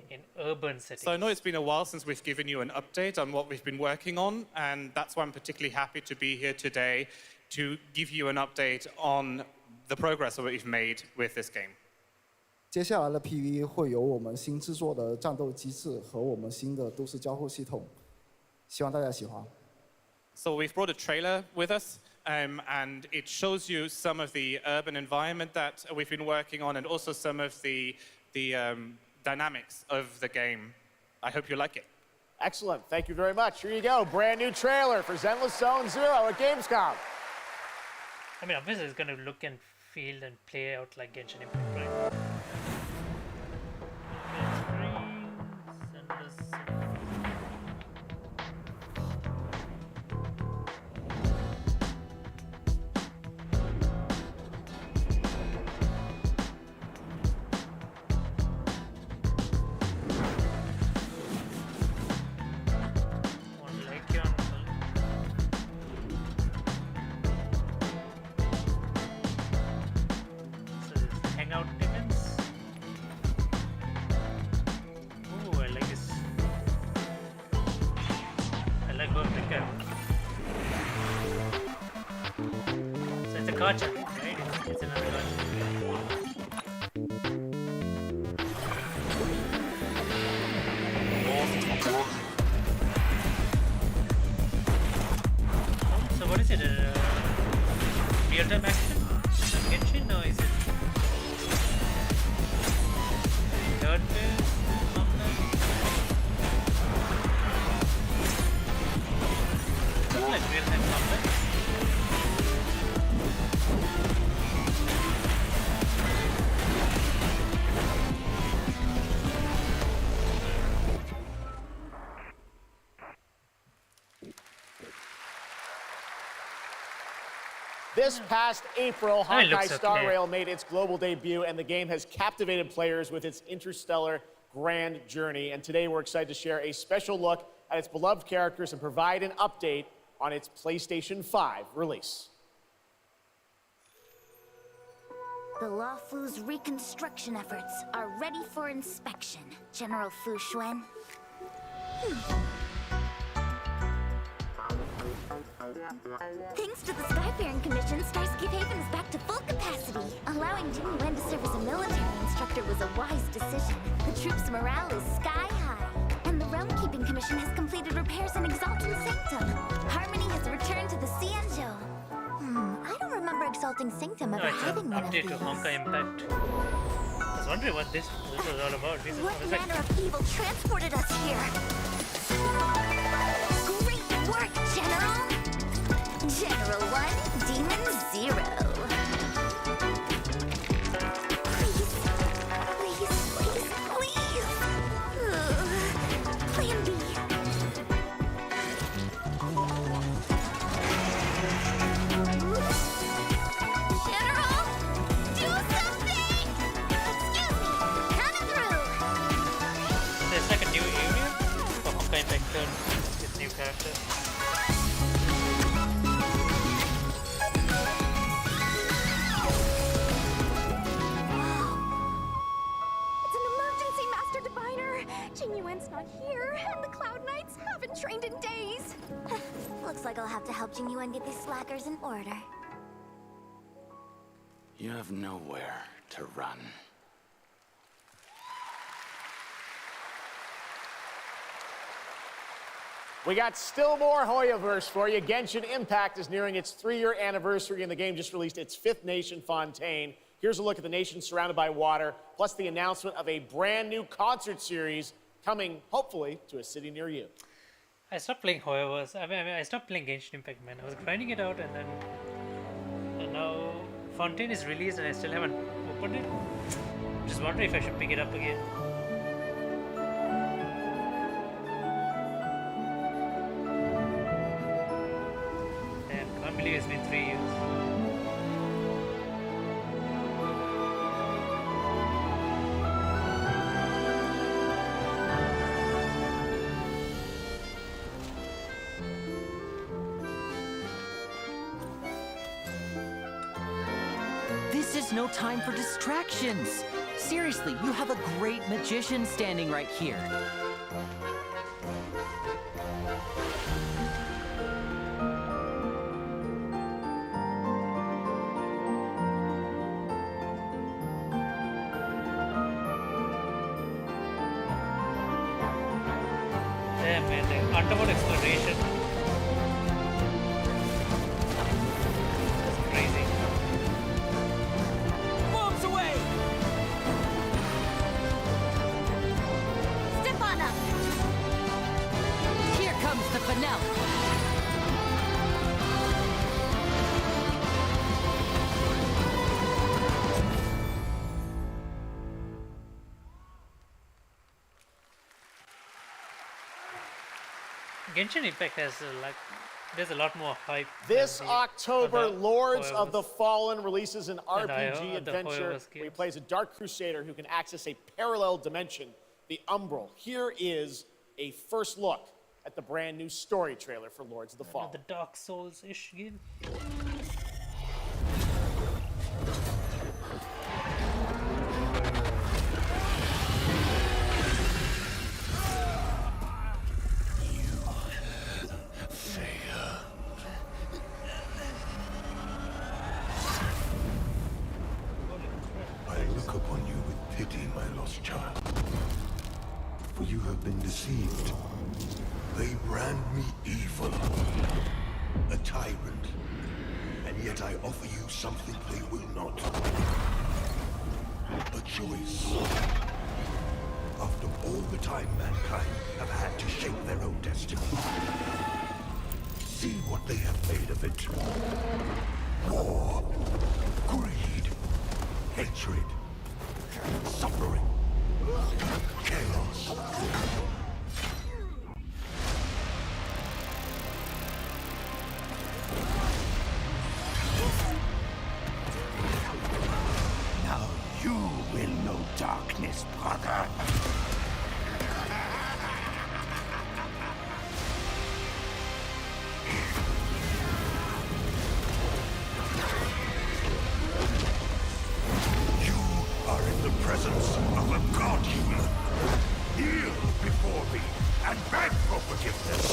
So I know it's been a while since we've given you an update on what we've been working on, and that's why I'm particularly happy to be here today to give you an update on the progress that we've made with this game. 接下来的 PV 会有我们新制作的战斗机制和我们新的都市交互系统，希望大家喜欢。 So we've brought a trailer with us, and it shows you some of the urban environment that we've been working on, and also some of the dynamics of the game. I hope you like it. Excellent. Thank you very much. Here you go. Brand new trailer for Zenless Zone Zero at Gamescom. I mean, obviously it's gonna look and feel and play out like Genshin Impact, right? Gotcha, right? It's another So what is it? Real-time action? Genshin? No, is it third phase? Looks like real-time combat. This past April, Honkai Star okay. Rail made its global debut, and the game has captivated players with its interstellar grand journey. And today we're excited to share a special look at its beloved characters and provide an update on its PlayStation 5 release. The Luofu's reconstruction efforts are ready for inspection, General Fu Xuan. Thanks to the Skyfaring Commission, Starscape Haven is back to full capacity. Allowing Jimmy Wen to serve as a military instructor was a wise decision. The troops' morale is sky high. And the Realm Keeping Commission has completed repairs in Exalting Sanctum. Harmony has returned to the Xianzhou. I don't remember Exalting Sanctum ever having one of these. Update to Honkai Impact. I was wondering what this was all about. What manner of evil transported us here? Great work, General! General 1, Demon 0. Please. Plan B. General, do something! Excuse me, coming through. There's like a new area for Honkai Impact with new characters. Jinyuen's not here, and the Cloud Knights haven't trained in days. Looks like I'll have to help Jinyuen get these slackers in order. You have nowhere to run. We got still more Hoyoverse for you. Genshin Impact is nearing its 3-year anniversary, and the game just released its 5th nation, Fontaine. Here's a look at the nation surrounded by water, plus the announcement of a brand new concert series coming, hopefully, to a city near you. I stopped playing Hoyoverse. I mean, I stopped playing Genshin Impact, man. I was grinding it out, and now Fontaine is released, and I still haven't opened it. Just wondering if I should pick it up again. Damn, can't believe it's been 3 years. This is no time for distractions. Seriously, you have a great magician standing right here. Damn, man, the underwater exploration. That's crazy. Bombs away! Step on up! Here comes the finale. Genshin Impact has like there's a lot more hype. This October, Lords Hoyoverse. of the Fallen releases an And RPG the adventure Hoyoverse where he games. plays a Dark Crusader who can access a parallel dimension, the Umbral. Here is a first look at the brand new story trailer for Lords of the Fallen. The Dark Souls-ish game. I look upon you with pity, my lost child. For you have been deceived. They brand me evil, a tyrant, and yet I offer you something they will not. A choice. After all the time mankind have had to shape their own destiny. See what they have made of it. War, greed, hatred, suffering, chaos. Now you will know darkness, brother. You are in the presence of a god-human. Kneel before me and beg for forgiveness.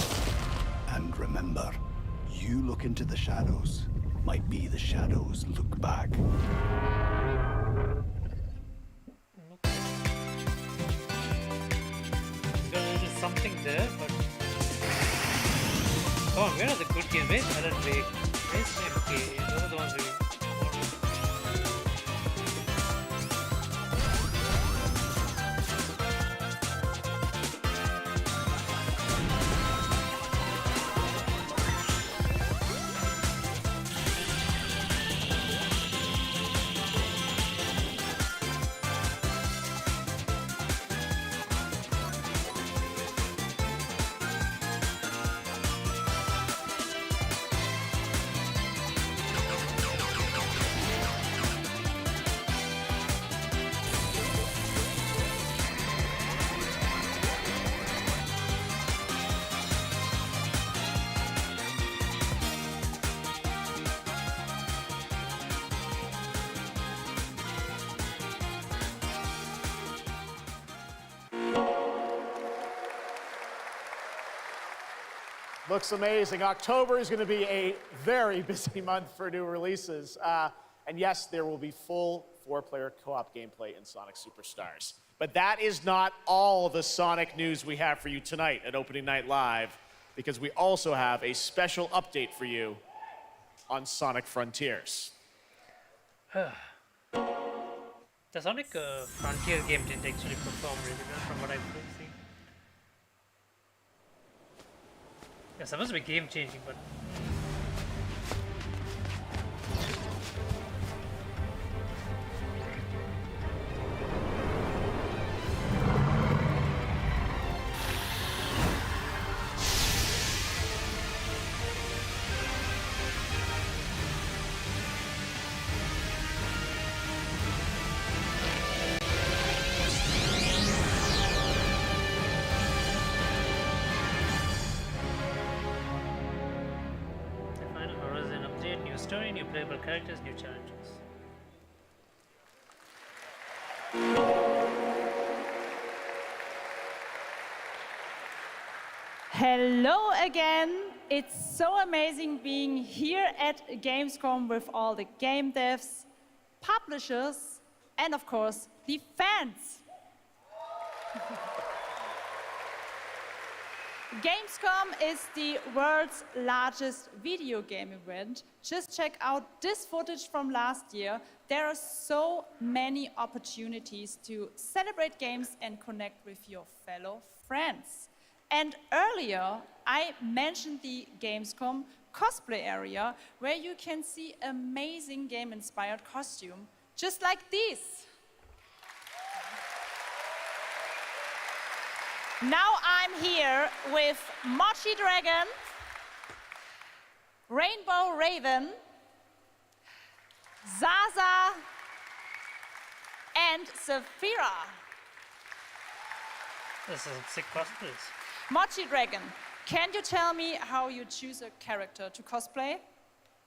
And remember, you look into the shadows, might be the shadows look back. There's something there, but come on, where are the good games? Where's Alan Wake? Where's MK? Those are the ones we want. Looks amazing. October is going to be a very busy month for new releases. And yes, there will be full 4-player co-op gameplay in Sonic Superstars. But that is not all the Sonic news we have for you tonight at Opening Night Live, because we also have a special update for you on Sonic Frontiers. The Sonic Frontier game didn't actually perform really well from what I've seen. It's supposed to be game changing, but story, new playable characters, new challenges. Hello again. It's so amazing being here at Gamescom with all the game devs, publishers, and of course, the fans. Gamescom is the world's largest video game event. Just check out this footage from last year. There are so many opportunities to celebrate games and connect with your fellow friends. And earlier, I mentioned the Gamescom cosplay area, where you can see amazing game-inspired costume, just like these. Now I'm here with Mochi Dragon, Rainbow Raven, Zaza, and Saphira. This is sick cosplays. Mochi Dragon, can you tell me how you choose a character to cosplay?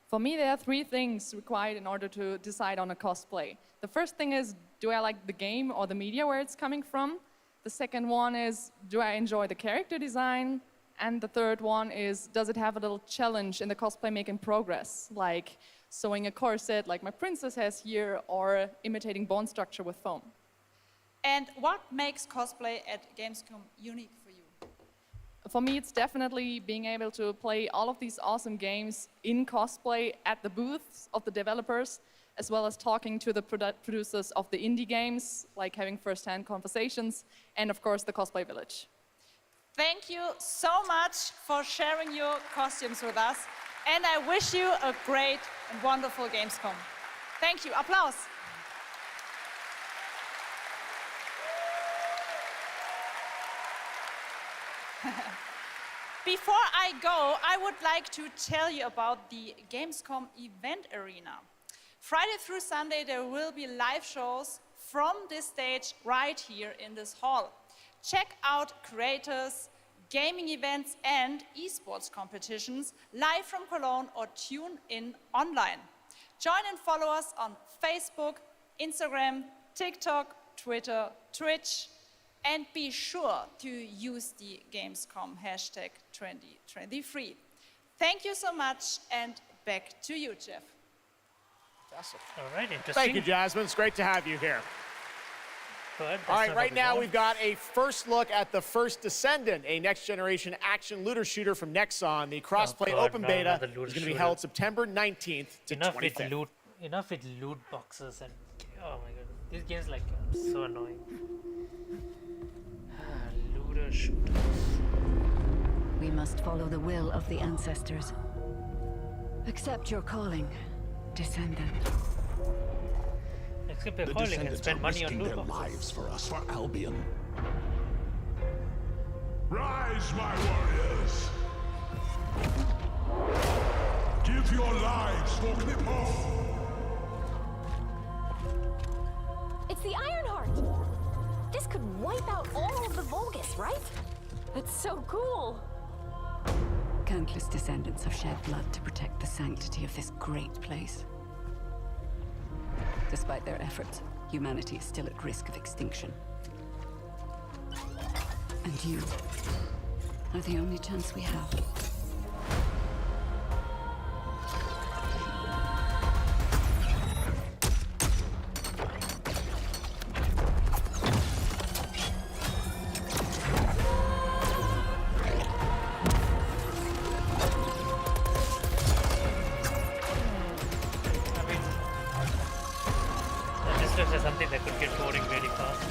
For me, there are 3 things required in order to decide on a cosplay. The first thing is, do I like the game or the media where it's coming from? The second one is, do I enjoy the character design? And the third one is, does it have a little challenge in the cosplay making progress? Like sewing a corset like my princess has here, or imitating bone structure with foam. And what makes cosplay at Gamescom unique for you? For me, it's definitely being able to play all of these awesome games in cosplay at the booths of the developers, as well as talking to the producers of the indie games, like having first-hand conversations, and of course, the Cosplay Village. Thank you so much for sharing your costumes with us, and I wish you a great and wonderful Gamescom. Thank you. Applaus. Before I go, I would like to tell you about the Gamescom event arena. Friday through Sunday, there will be live shows from this stage right here in this hall. Check out creators, gaming events, and esports competitions live from Cologne or tune in online. Join and follow us on Facebook, Instagram, TikTok, Twitter, Twitch, and be sure to use the Gamescom hashtag 2023. Thank you so much, and back to you, Jeff. Fantastic. All right, interesting. Thank you, Jasmine. It's great to have you here. Go ahead, all right, right now we've got a first look at the First Descendant, a next-generation action looter shooter from Nexon. The crossplay open beta is going to be held September 19th to 25th. Enough with loot boxes and oh my god, these games like so annoying. Looter shooters. We must follow the will of the ancestors. Accept your calling, Descendant. Accept your calling and spend money on loot boxes. Lives for us, for Albion. Rise, my warriors! Give your lives for Clipoff! It's the Ironheart! This could wipe out all of the Vulgus, right? That's so cool! Countless descendants have shed blood to protect the sanctity of this great place. Despite their efforts, humanity is still at risk of extinction. And you are the only chance we have. Something that could get boring very fast.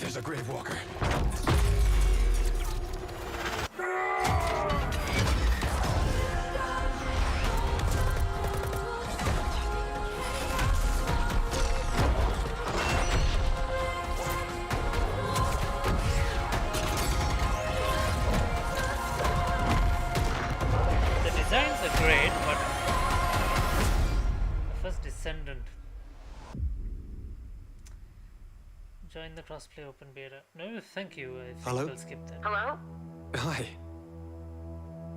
There's a grave walker. Great, but the First Descendant. Join the crossplay open beta. No, thank you. I think Hello? we'll skip that. Hello? Hi.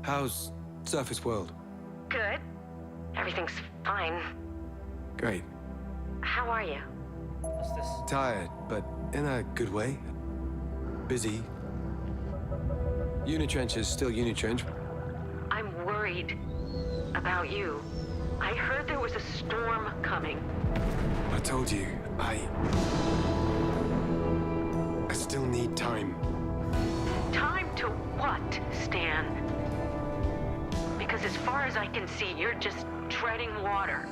How's Surface World? Good. Everything's fine. Great. How are you? What's this? Tired, but in a good way. Busy. Unitrench is still Unitrench. I'm worried about you. I heard there was a storm coming. I told you, I still need time. Time to what, Stan? Because as far as I can see, you're just treading water.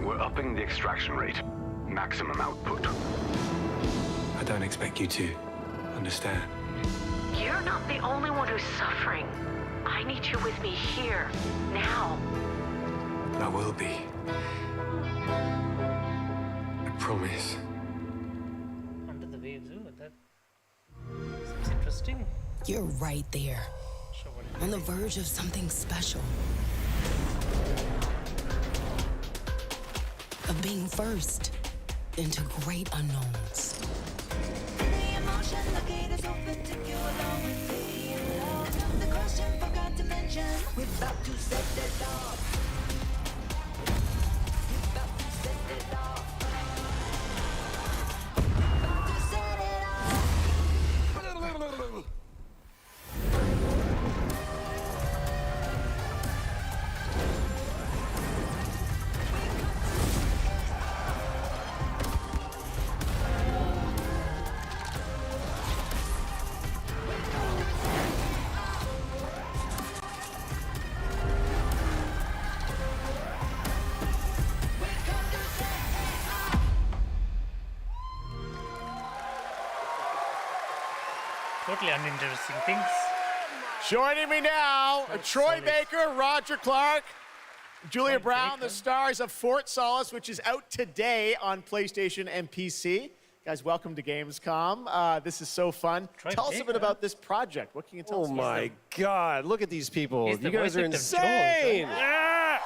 We're upping the extraction rate. Maximum output. I don't expect you to understand. You're not the only one who's suffering. I need you with me here, now. I will be. I promise. Under the waves, ooh, that seems interesting. You're right there, Sure, what on the verge of something special. Of being first into great unknowns. Totally uninteresting things. Joining me now, Troy Baker, Roger Clark, Julia Troy Brown, Baker. the stars of Fort Solace, which is out today on PlayStation and PC. Guys, welcome to Gamescom. This is so fun. Tell us a bit about this project. What can you tell us? Oh my God! Look at these people. He's You the guys voice are actor of Joel, insane. right?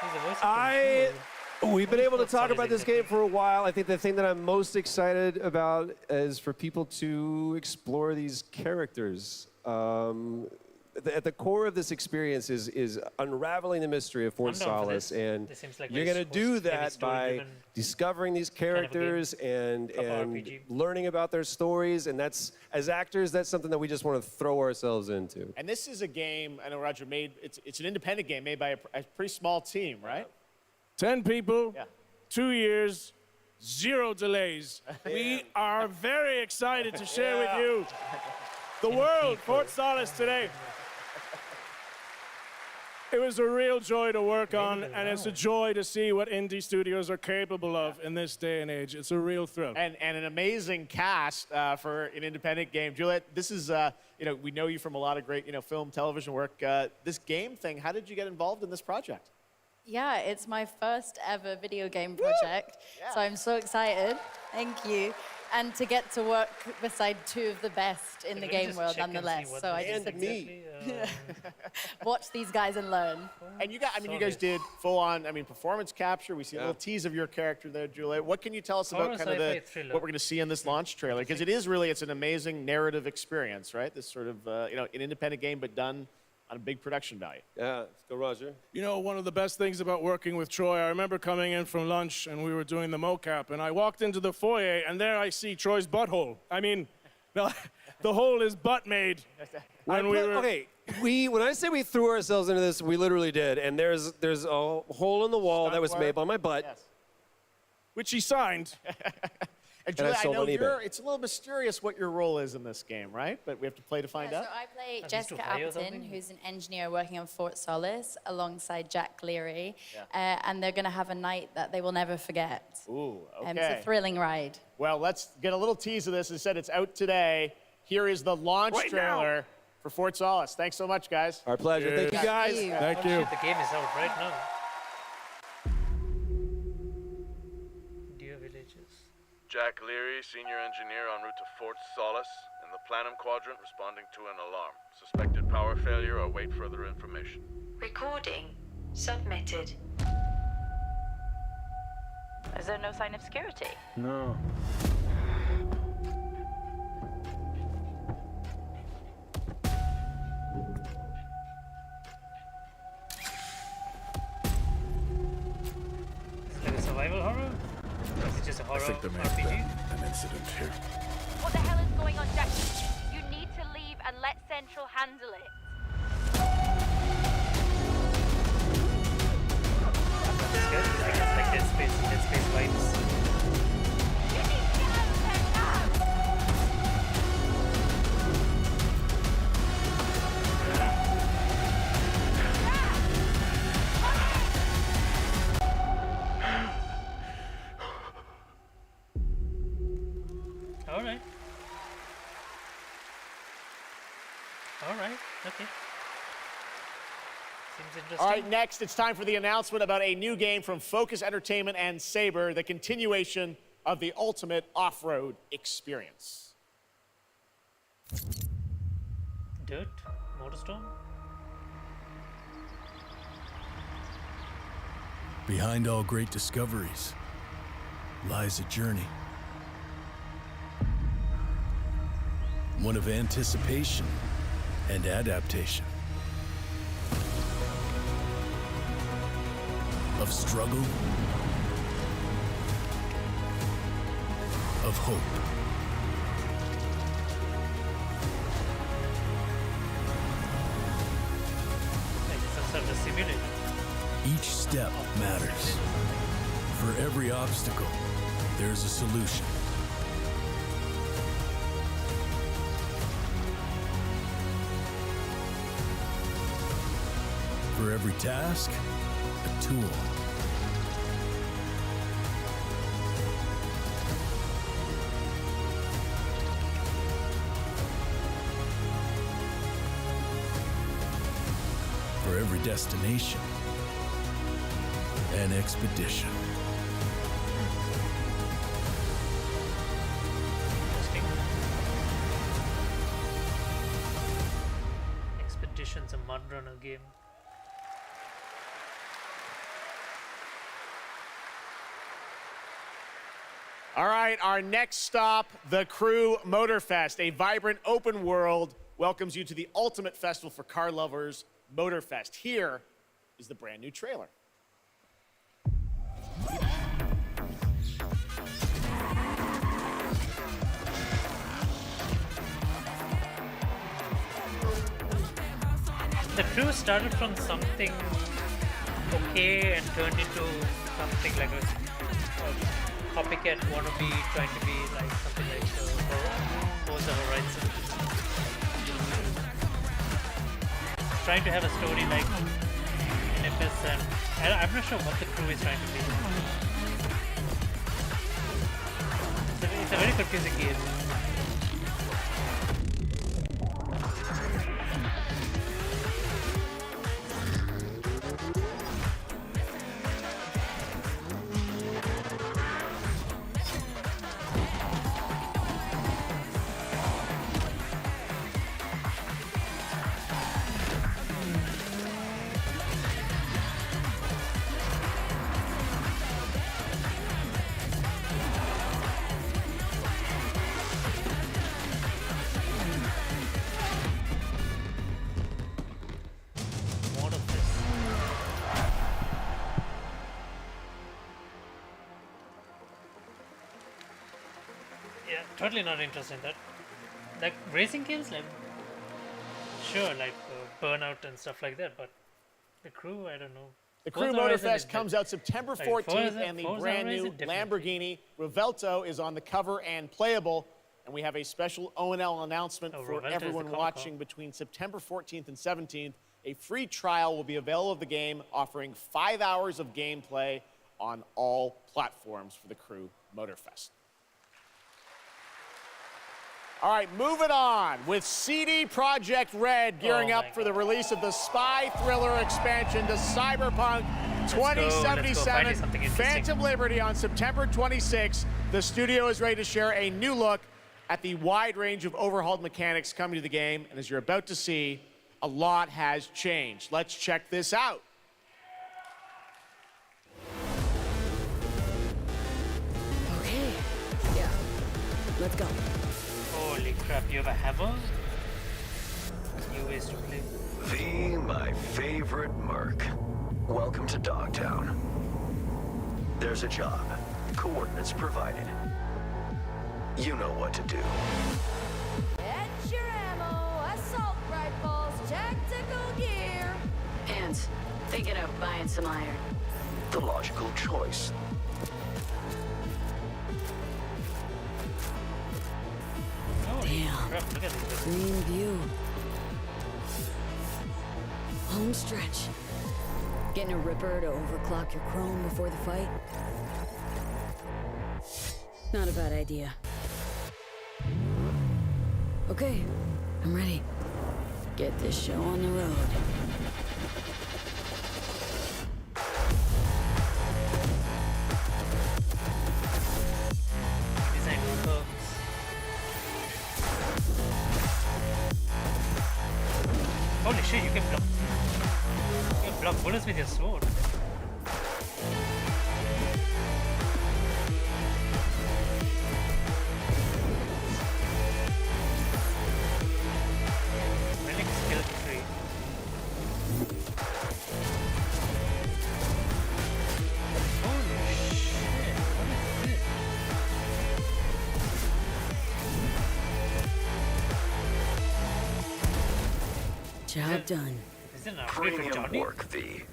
He's the voice actor of Joel. We've been able to talk Sorry, about this game for a while. I think the thing that I'm most excited about is for people to explore these characters. At the core of this experience is unraveling the mystery of Fort I'm down for Solace, this. and This seems like you're very going to do heavy that by story-driven discovering these characters and RPG. learning about their stories. And that's, as actors, that's something that we just want to throw ourselves into. And this is a game, I know Roger made, it's an independent game made by a pretty small team, right? 10 people, 2 years, 0 delays. We are very excited to share with you the world, Fort Solace today. It was a real joy to work on, and it's a joy to see what indie studios are capable of in this day and age. It's a real thrill. And an amazing cast for an independent game. Juliet, this is, we know you from a lot of great, film, television work. This game thing, how did you get involved in this project? Yeah, it's my first ever video game project, so I'm so excited. Thank you. And to get to work beside two of the best in the game world, nonetheless. So I just watch these guys and learn. And you guys did full-on, performance capture. We see a little tease of your character there, Juliet. What can you tell us about kind of what we're going to see in this launch trailer? Because it's an amazing narrative experience, right? This sort of, an independent game, but done on a big production value. Yeah, let's go, Roger. You know, one of the best things about working with Troy, I remember coming in from lunch and we were doing the mocap, and I walked into the foyer and there I see Troy's butthole. The hole is butt made. When I say we threw ourselves into this, we literally did. And there's a hole in the wall that was made by my butt. Yes. Which he signed. And Julia, I know it's a little mysterious what your role is in this game, right? But we have to play to find out. So I play Jessica Appleton, who's an engineer working on Fort Solace alongside Jack Leary. And they're going to have a night that they will never forget. Ooh, okay. It's a thrilling ride. Well, let's get a little tease of this. As I said, it's out today. Here is the launch trailer for Fort Solace. Thanks so much, guys. Our pleasure. Thank you, guys. Thank you. The game is out right now. Dear villages. Jack Leary, senior engineer en route to Fort Solace, in the Planum Quadrant, responding to an alarm. Suspected power failure, or await further information. Recording submitted. Is there no sign of security? No. Is it like a survival horror? Or is it just a horror I think there may RPG? have been an incident here. What the hell is going on, Jack? You need to leave and let Central handle it. That's good. I guess like Dead Space vibes. All right. All right. Okay. Seems interesting. All right, next it's time for the announcement about a new game from Focus Entertainment and Saber, the continuation of the ultimate off-road experience. Dirt? Motorstorm? Behind all great discoveries lies a journey. One of anticipation and adaptation. Of struggle. Of hope. Like some sort of a simulator. Each step matters. For every obstacle, there's a solution. For every task, a tool. For every destination, an expedition. Interesting. Expedition's a mud runner game. All right, our next stop, the Crew Motorfest, a vibrant open world, welcomes you to the ultimate festival for car lovers, Motorfest. Here is the brand new trailer. The Crew started from something okay and turned into something like a copycat wannabe, trying to be like something like Forza Horizon. Trying to have a story like NFS, and I'm not sure what the Crew is trying to be. It's a very confusing game. Totally not interested in that. Like racing games, like sure, like Burnout and stuff like that, but the Crew, I don't know. The Crew Motorfest comes out September 14th, and the brand new Lamborghini Revelto is on the cover and playable. And we have a special O&L announcement for everyone watching between September 14th and 17th. A free trial will be available of the game, offering 5 hours of gameplay on all platforms for the Crew Motorfest. All right, moving on with CD Projekt Red gearing up for the release of the spy thriller expansion to Cyberpunk 2077 Phantom Liberty on September 26th. The studio is ready to share a new look at the wide range of overhauled mechanics coming to the game. And as you're about to see, a lot has changed. Let's check this out. Okay, yeah, let's go. Holy crap, you have a hammer? New ways to play. My favorite merc. Welcome to Dogtown. There's a job. Coordinates provided. You know what to do. Get your ammo, assault rifles, tactical gear. Hands, thinking of buying some iron. The logical choice. Damn, clean view. Home stretch. Getting a ripper to overclock your chrome before the fight? Not a bad idea. Okay, I'm ready. get this show on the road. Design hooks. Holy shit, you can block. You can block bullets with your sword. Relic skill tree. Holy shit, what is this? Job done. Is it an upgrade for Premium Johnny? work, V.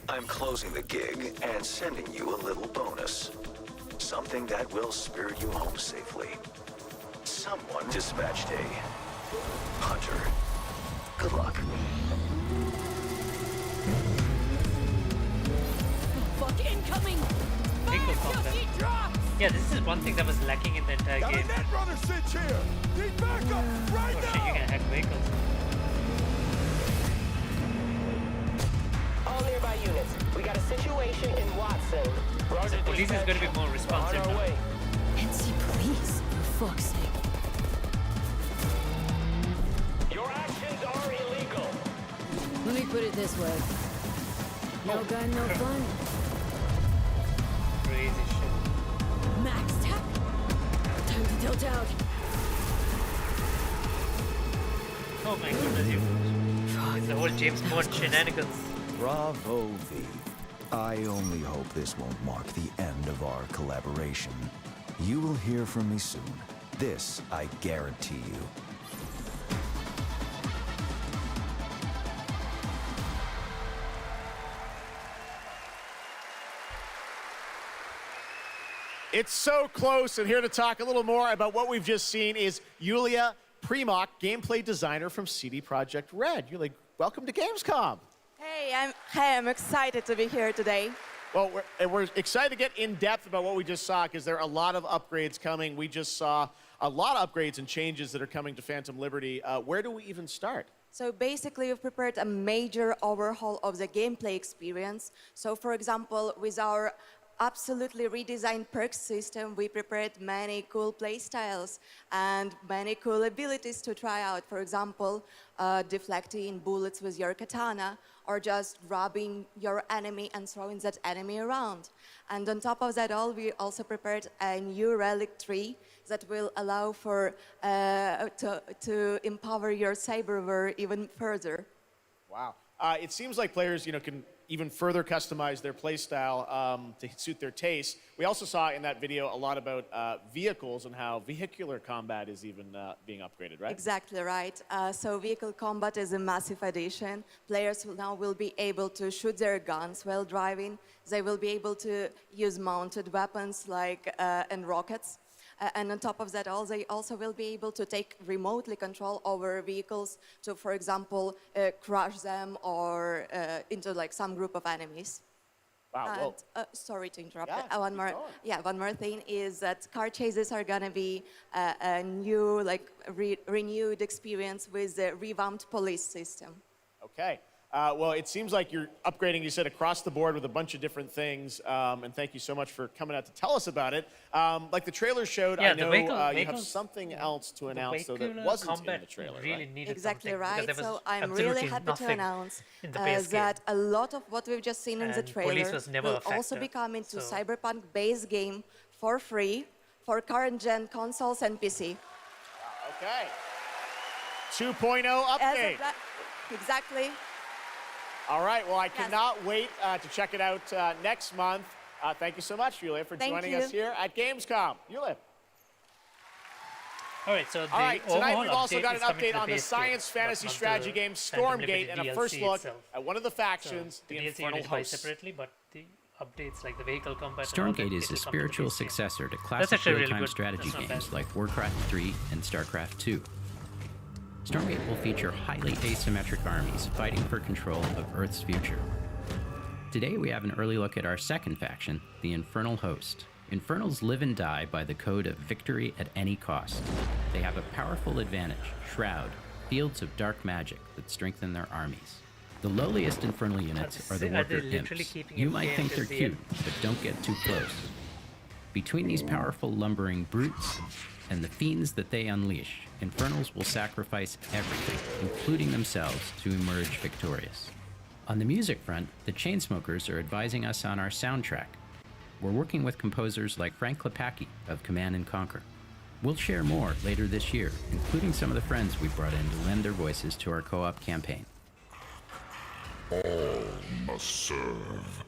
I'm closing the gig and sending you a little bonus. Something that will spirit you home safely. Someone dispatched a hunter. Good luck. Fuck incoming! Vehicle combat. Yeah, this is one thing that was lacking in the entire Got a game. net runner sitch here! Need backup right Oh shit, now! you can hack vehicles. All nearby units, we got a situation in Watson. So police is going to be more responsive On our now. way. NC police, for fuck's sake. Your actions are illegal. Let me put it this way. No gun, no fun. Crazy shit. Max tech. Time to tilt out. Oh my goodness, you. It's the whole James Bond shenanigans. Bravo, V. I only hope this won't mark the end of our collaboration. You will hear from me soon. This I guarantee you. It's so close, and here to talk a little more about what we've just seen is Yulia Primok, gameplay designer from CD Projekt Red. Yulia, welcome to Gamescom. Hey, I'm excited to be here today. Well, we're excited to get in depth about what we just saw because there are a lot of upgrades coming. We just saw a lot of upgrades and changes that are coming to Phantom Liberty. Where do we even start? So basically, we've prepared a major overhaul of the gameplay experience. So for example, with our absolutely redesigned perks system, we prepared many cool playstyles and many cool abilities to try out. For example, deflecting bullets with your katana, or just grabbing your enemy and throwing that enemy around. And on top of that all, we also prepared a new relic tree that will allow for to empower your cyberware even further. Wow. It seems like players, can even further customize their playstyle to suit their taste. We also saw in that video a lot about vehicles and how vehicular combat is even being upgraded, right? Exactly right. So vehicle combat is a massive addition. Players will be able to shoot their guns while driving. They will be able to use mounted weapons like and rockets. And on top of that all, they also will be able to take remotely control over vehicles to, for example, crush them or into like some group of enemies. Wow. And, sorry to interrupt. Yeah, One more thing is that car chases are gonna be a new, renewed experience with the revamped police system. Okay. Well, it seems like you're upgrading, you said, across the board with a bunch of different things. And thank you so much for coming out to tell us about it. Like the trailer showed, I know you have something else to announce, though, that wasn't in the trailer, really right? Needed exactly right. So I'm absolutely really happy to announce that a lot of what we've just seen in the trailer will also be coming to Cyberpunk base game for free for current-gen consoles and PC. Okay. 2.0 update. Exactly. All right, well, I cannot wait to check it out next month. Thank you so much, Yulia, for joining us here at Gamescom. Yulia. All right, so tonight we've also got an update on the science fantasy strategy game Stormgate and a first look at one of the factions, the Infernal Hosts. Separately, but the updates like the vehicle combat. Stormgate is a spiritual successor to classic real-time strategy games like Warcraft 3 and StarCraft 2. Stormgate will feature highly asymmetric armies fighting for control of Earth's future. Today we have an early look at our second faction, the Infernal Host. Infernals live and die by the code of victory at any cost. They have a powerful advantage, Shroud, fields of dark magic that strengthen their armies. The lowliest infernal units are the Are they worker literally imps. keeping You it might fair think till they're the cute, end? but don't get too close. Between these powerful lumbering brutes and the fiends that they unleash, infernals will sacrifice everything, including themselves, to emerge victorious. On the music front, the Chainsmokers are advising us on our soundtrack. We're working with composers like Frank Klepacki of Command & Conquer. We'll share more later this year, including some of the friends we brought in to lend their voices to our co-op campaign. All must serve.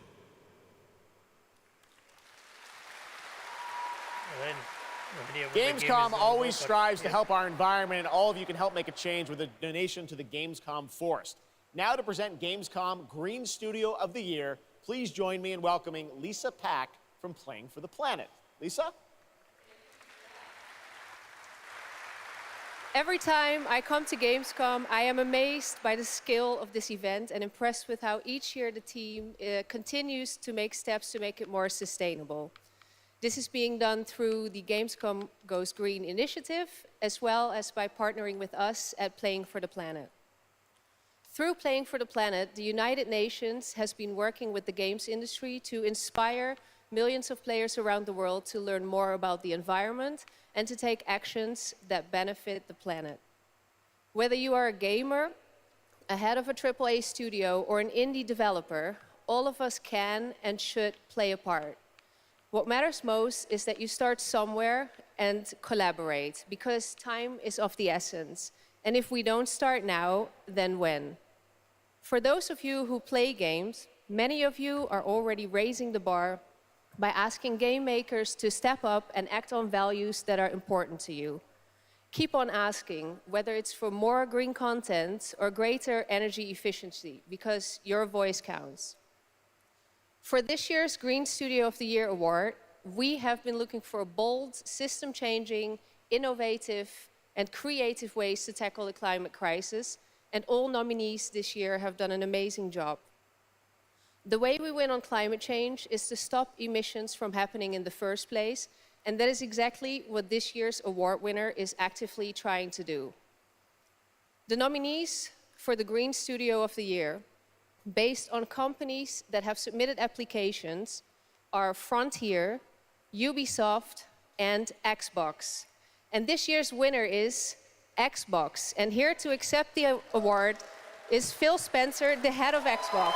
Gamescom always strives to help our environment, and all of you can help make a change with a donation to the Gamescom Forest. Now to present Gamescom Green Studio of the Year, please join me in welcoming Lisa Pack from Playing for the Planet. Lisa? Every time I come to Gamescom, I am amazed by the scale of this event and impressed with how each year the team continues to make steps to make it more sustainable. This is being done through the Gamescom Goes Green initiative, as well as by partnering with us at Playing for the Planet. Through Playing for the Planet, the United Nations has been working with the games industry to inspire millions of players around the world to learn more about the environment and to take actions that benefit the planet. Whether you are a gamer, a head of a AAA studio, or an indie developer, all of us can and should play a part. What matters most is that you start somewhere and collaborate, because time is of the essence. And if we don't start now, then when? For those of you who play games, many of you are already raising the bar by asking game makers to step up and act on values that are important to you. Keep on asking, whether it's for more green content or greater energy efficiency, because your voice counts. For this year's Green Studio of the Year award, we have been looking for bold, system-changing, innovative, and creative ways to tackle the climate crisis, and all nominees this year have done an amazing job. The way we win on climate change is to stop emissions from happening in the first place, and that is exactly what this year's award winner is actively trying to do. The nominees for the Green Studio of the Year, based on companies that have submitted applications, are Frontier, Ubisoft, and Xbox. And this year's winner is Xbox. And here to accept the award is Phil Spencer, the head of Xbox.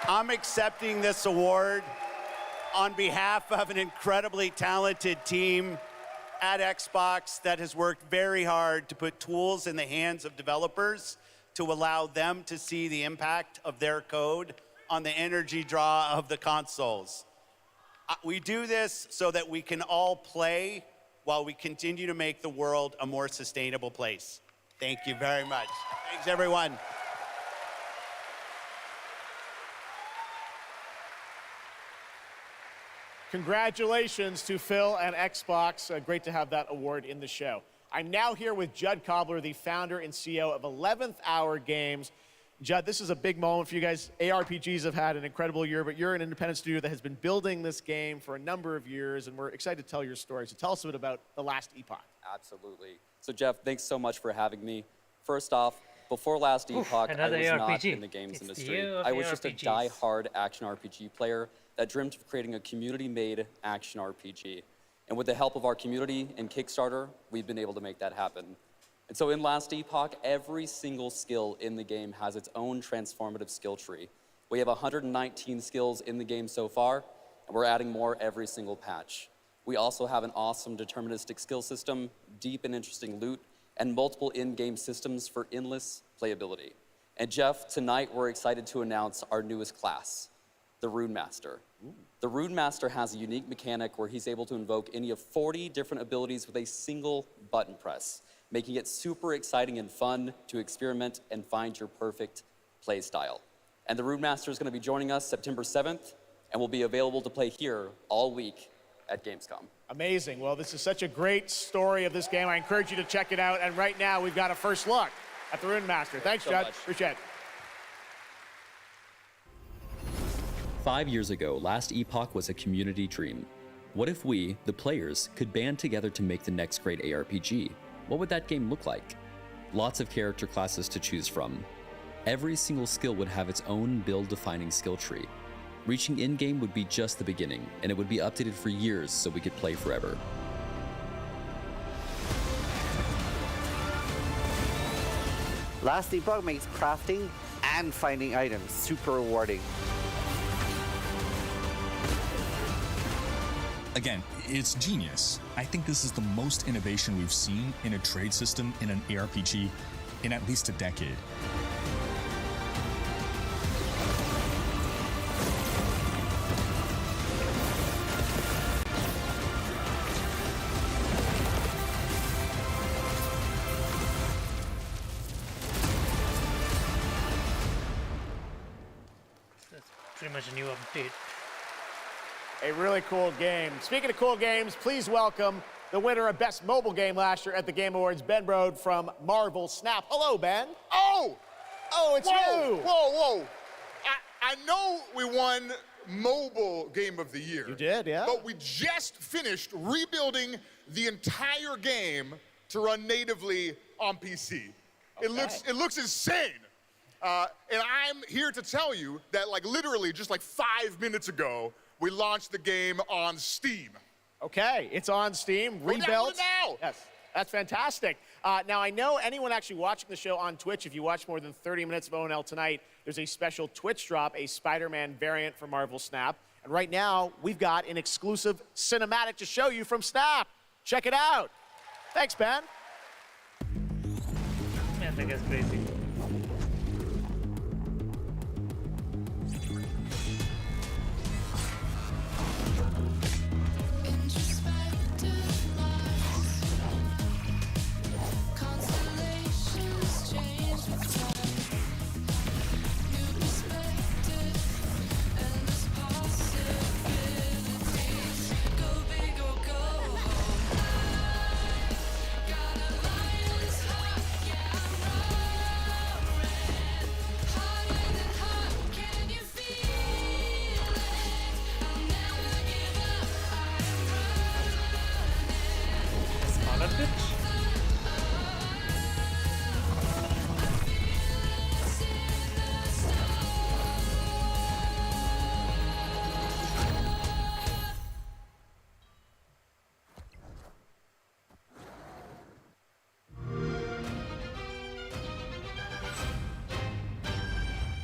I'm accepting this award on behalf of an incredibly talented team at Xbox that has worked very hard to put tools in the hands of developers to allow them to see the impact of their code on the energy draw of the consoles. We do this so that we can all play while we continue to make the world a more sustainable place. Thank you very much. Thanks, everyone. Congratulations to Phil and Xbox. Great to have that award in the show. I'm now here with Judd Cobbler, the founder and CEO of 11th Hour Games. Judd, this is a big moment for you guys. ARPGs have had an incredible year, but you're an independent studio that has been building this game for a number of years, and we're excited to tell your story. So tell us a bit about the last epoch. Absolutely. So Jeff, thanks so much for having me. First off, before last epoch, I was not in the games industry. I was just a die-hard action RPG player that dreamt of creating a community-made action RPG. And with the help of our community and Kickstarter, we've been able to make that happen. And so in Last Epoch, every single skill in the game has its own transformative skill tree. We have 119 skills in the game so far, and we're adding more every single patch. We also have an awesome deterministic skill system, deep and interesting loot, and multiple in-game systems for endless playability. And Jeff, tonight we're excited to announce our newest class, the Rune Master. The Rune Master has a unique mechanic where he's able to invoke any of 40 different abilities with a single button press, making it super exciting and fun to experiment and find your perfect play style. And the Rune Master is going to be joining us September 7th and will be available to play here all week at Gamescom. Amazing. Well, this is such a great story of this game. I encourage you to check it out. And right now, we've got a first look at the Rune Master. Thanks, Judd. Appreciate it. 5 years ago, Last Epoch was a community dream. What if we, the players, could band together to make the next great ARPG? What would that game look like? Lots of character classes to choose from. Every single skill would have its own build-defining skill tree. Reaching in-game would be just the beginning, and it would be updated for years so we could play forever. Last Epoch makes crafting and finding items super rewarding. Again, it's genius. I think this is the most innovation we've seen in a trade system in an ARPG in at least a decade. Pretty much a new update. A really cool game. Speaking of cool games, please welcome the winner of Best Mobile Game last year at the Game Awards, Ben Brode from Marvel Snap. Hello, Ben. Oh! Oh, it's whoa, you! Whoa! I know we won Mobile Game of the Year. You did, yeah. But we just finished rebuilding the entire game to run natively on PC. Okay. It looks insane. And I'm here to tell you that, like, literally just like 5 minutes ago, we launched the game on Steam. Okay, it's on Steam, Go rebuilt. download it now. Yes, that's fantastic. Now, I know anyone actually watching the show on Twitch, if you watch more than 30 minutes of ONL tonight, there's a special Twitch drop, a Spider-Man variant for Marvel Snap. And right now, we've got an exclusive cinematic to show you from Snap. Check it out. Thanks, Ben. Man, that guy's crazy.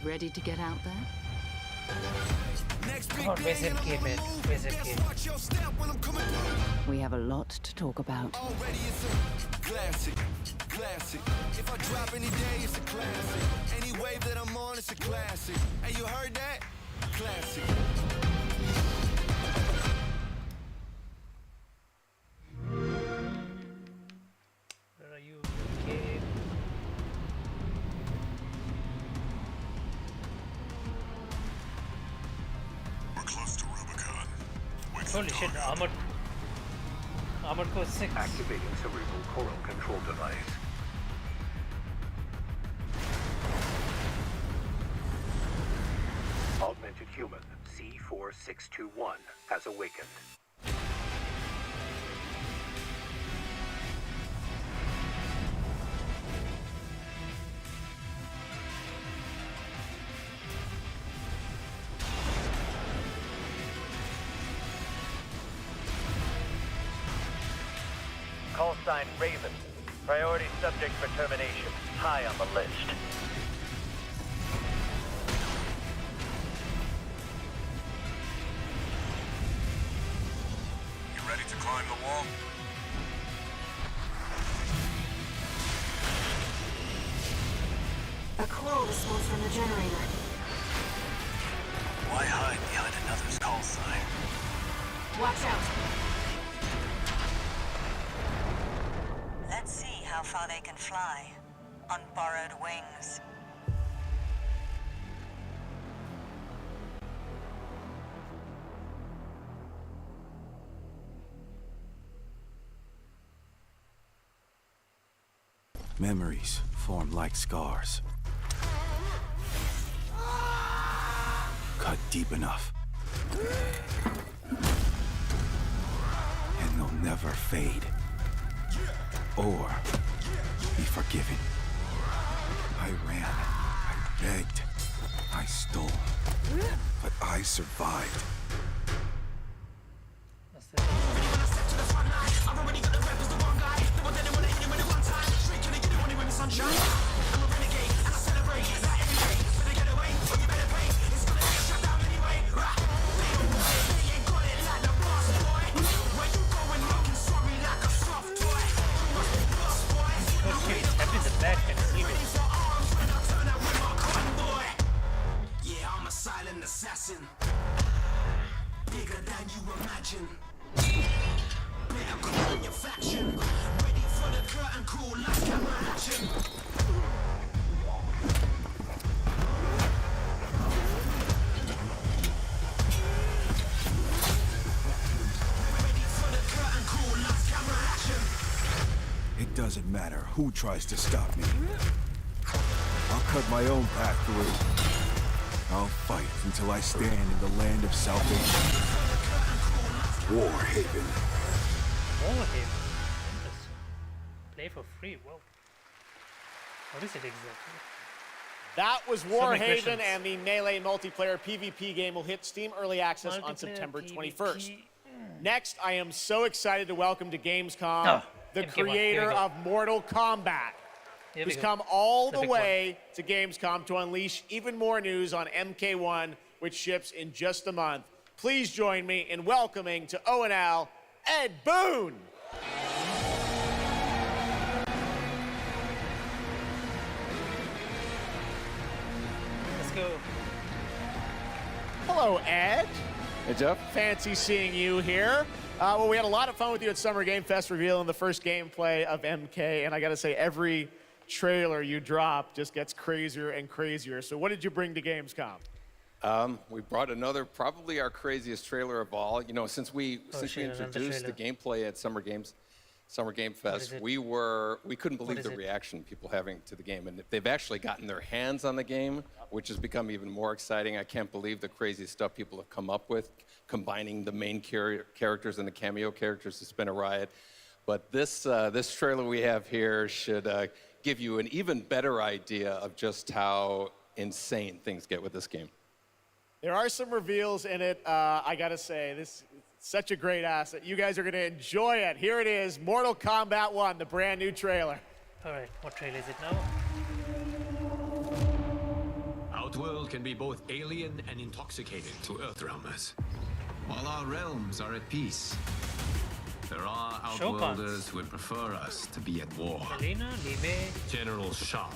Ready to get out there? Come on, where's him, kid, man? Where's him, kid? We have a lot to talk about. Classic. If I drop any day, it's a classic. Any wave that I'm on, it's a classic. Hey, you heard that? Classic. Where are you, kid? We're close to Rubicon. Holy shit, Armored Core 6. Activating cerebral coral control device. Augmented human C4621 has awakened. Call sign Raven. Priority subject for termination. High on the list. You ready to climb the wall? A coral response from the generator. Why hide behind another's call sign? Watch out. Let's see how far they can fly on borrowed wings. Memories form like scars. Cut deep enough. And they'll never fade. Or be forgiven. I ran. I begged. I stole. But I survived. Assassin, bigger than you imagine. Better call in your faction. Ready for the curtain call, last camera action. Ready for the curtain call, last camera action. It doesn't matter who tries to stop me. I'll cut my own path through. I'll fight until I stand in the land of salvation. Warhaven. Warhaven? Play for free, whoa. What is it exactly? That was Warhaven, and the Melee multiplayer PvP game will hit Steam Early Access on September 21st. Next, I am so excited to welcome to Gamescom the creator of Mortal Kombat, who's come all the way to Gamescom to unleash even more news on MK1, which ships in just a month. Please join me in welcoming to ONL, Ed Boon. Let's go. Hello, Ed. Hey, Jeff. Fancy seeing you here. Well, we had a lot of fun with you at Summer Game Fest revealing the first gameplay of MK, and I gotta say, every trailer you drop just gets crazier and crazier. So what did you bring to Gamescom? We brought another, probably our craziest trailer of all. You know, since we introduced the gameplay at Summer Game Fest, we couldn't believe the reaction people having to the game, and they've actually gotten their hands on the game, which has become even more exciting. I can't believe the crazy stuff people have come up with, combining the main characters and the cameo characters to spin a riot. But this trailer we have here should give you an even better idea of just how insane things get with this game. There are some reveals in it. I gotta say, this is such a great asset. You guys are gonna enjoy it. Here it is, Mortal Kombat 1, the brand new trailer. All right, what trailer is it now? Outworld can be both alien and intoxicating to Earthrealmers. While our realms are at peace, there are Outworlders who would prefer us to be at war. General Shao.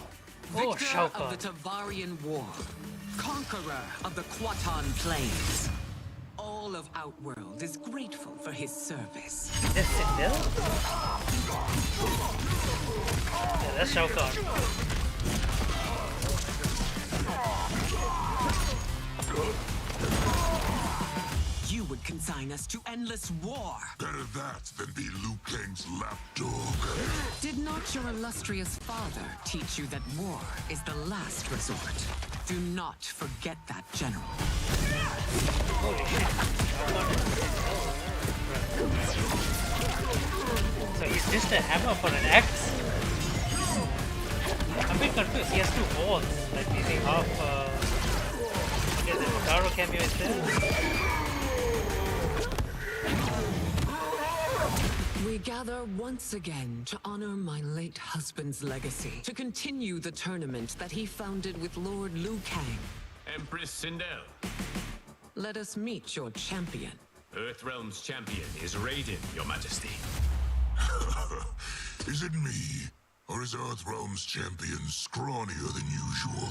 Victor of the Tavarian War. Conqueror of the Quatan Plains. All of Outworld is grateful for his service. That's Sindel? Yeah, that's Shao Kahn. You would consign us to endless war. Better that than be Liu Kang's lapdog. Did not your illustrious father teach you that war is the last resort? Do not forget that, General. So he's just a hammer for an axe? I'm a bit confused. He has two walls. Like, is he half... Okay, the Taro cameo is there. We gather once again to honor my late husband's legacy, to continue the tournament that he founded with Lord Liu Kang. Empress Sindel. Let us meet your champion. Earthrealm's champion is Raiden, Your Majesty. Is it me? Or is Earthrealm's champion scrawnier than usual?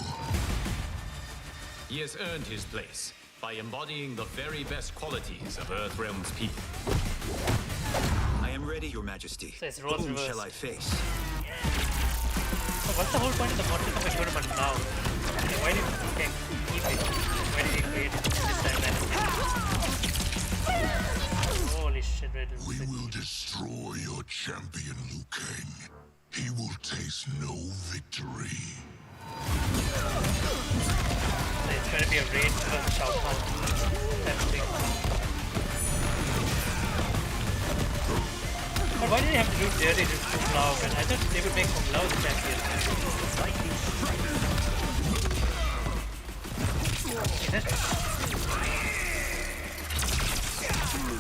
He has earned his place by embodying the very best qualities of Earthrealm's people. I am ready, Your Majesty. So it's roles Whom reversed. shall I face? So what's the whole point of the Mortal Kombat tournament now? Why did he keep it? Why did he create it this time then? Holy shit, Raiden. We will destroy your champion, Liu Kang. He will taste no victory. So it's going to be a raid for Shao Kahn. why did they have to do dirty to Kung Lao? And I thought they would make Kung Lao the champion.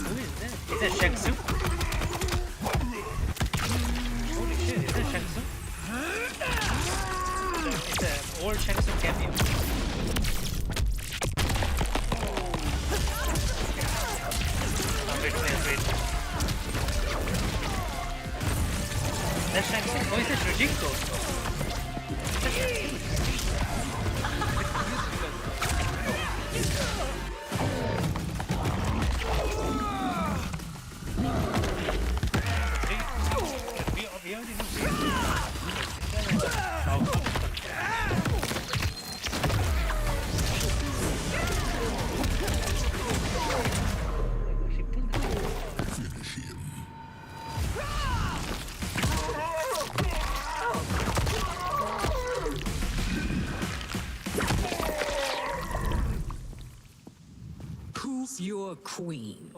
Who is that? Is that Shang Tsung? Holy shit, is that Shang Tsung? It's an old Shang Tsung cameo. Wait. That's Shang Tsung. Oh, is that Rojinko? We already know. Who's your queen?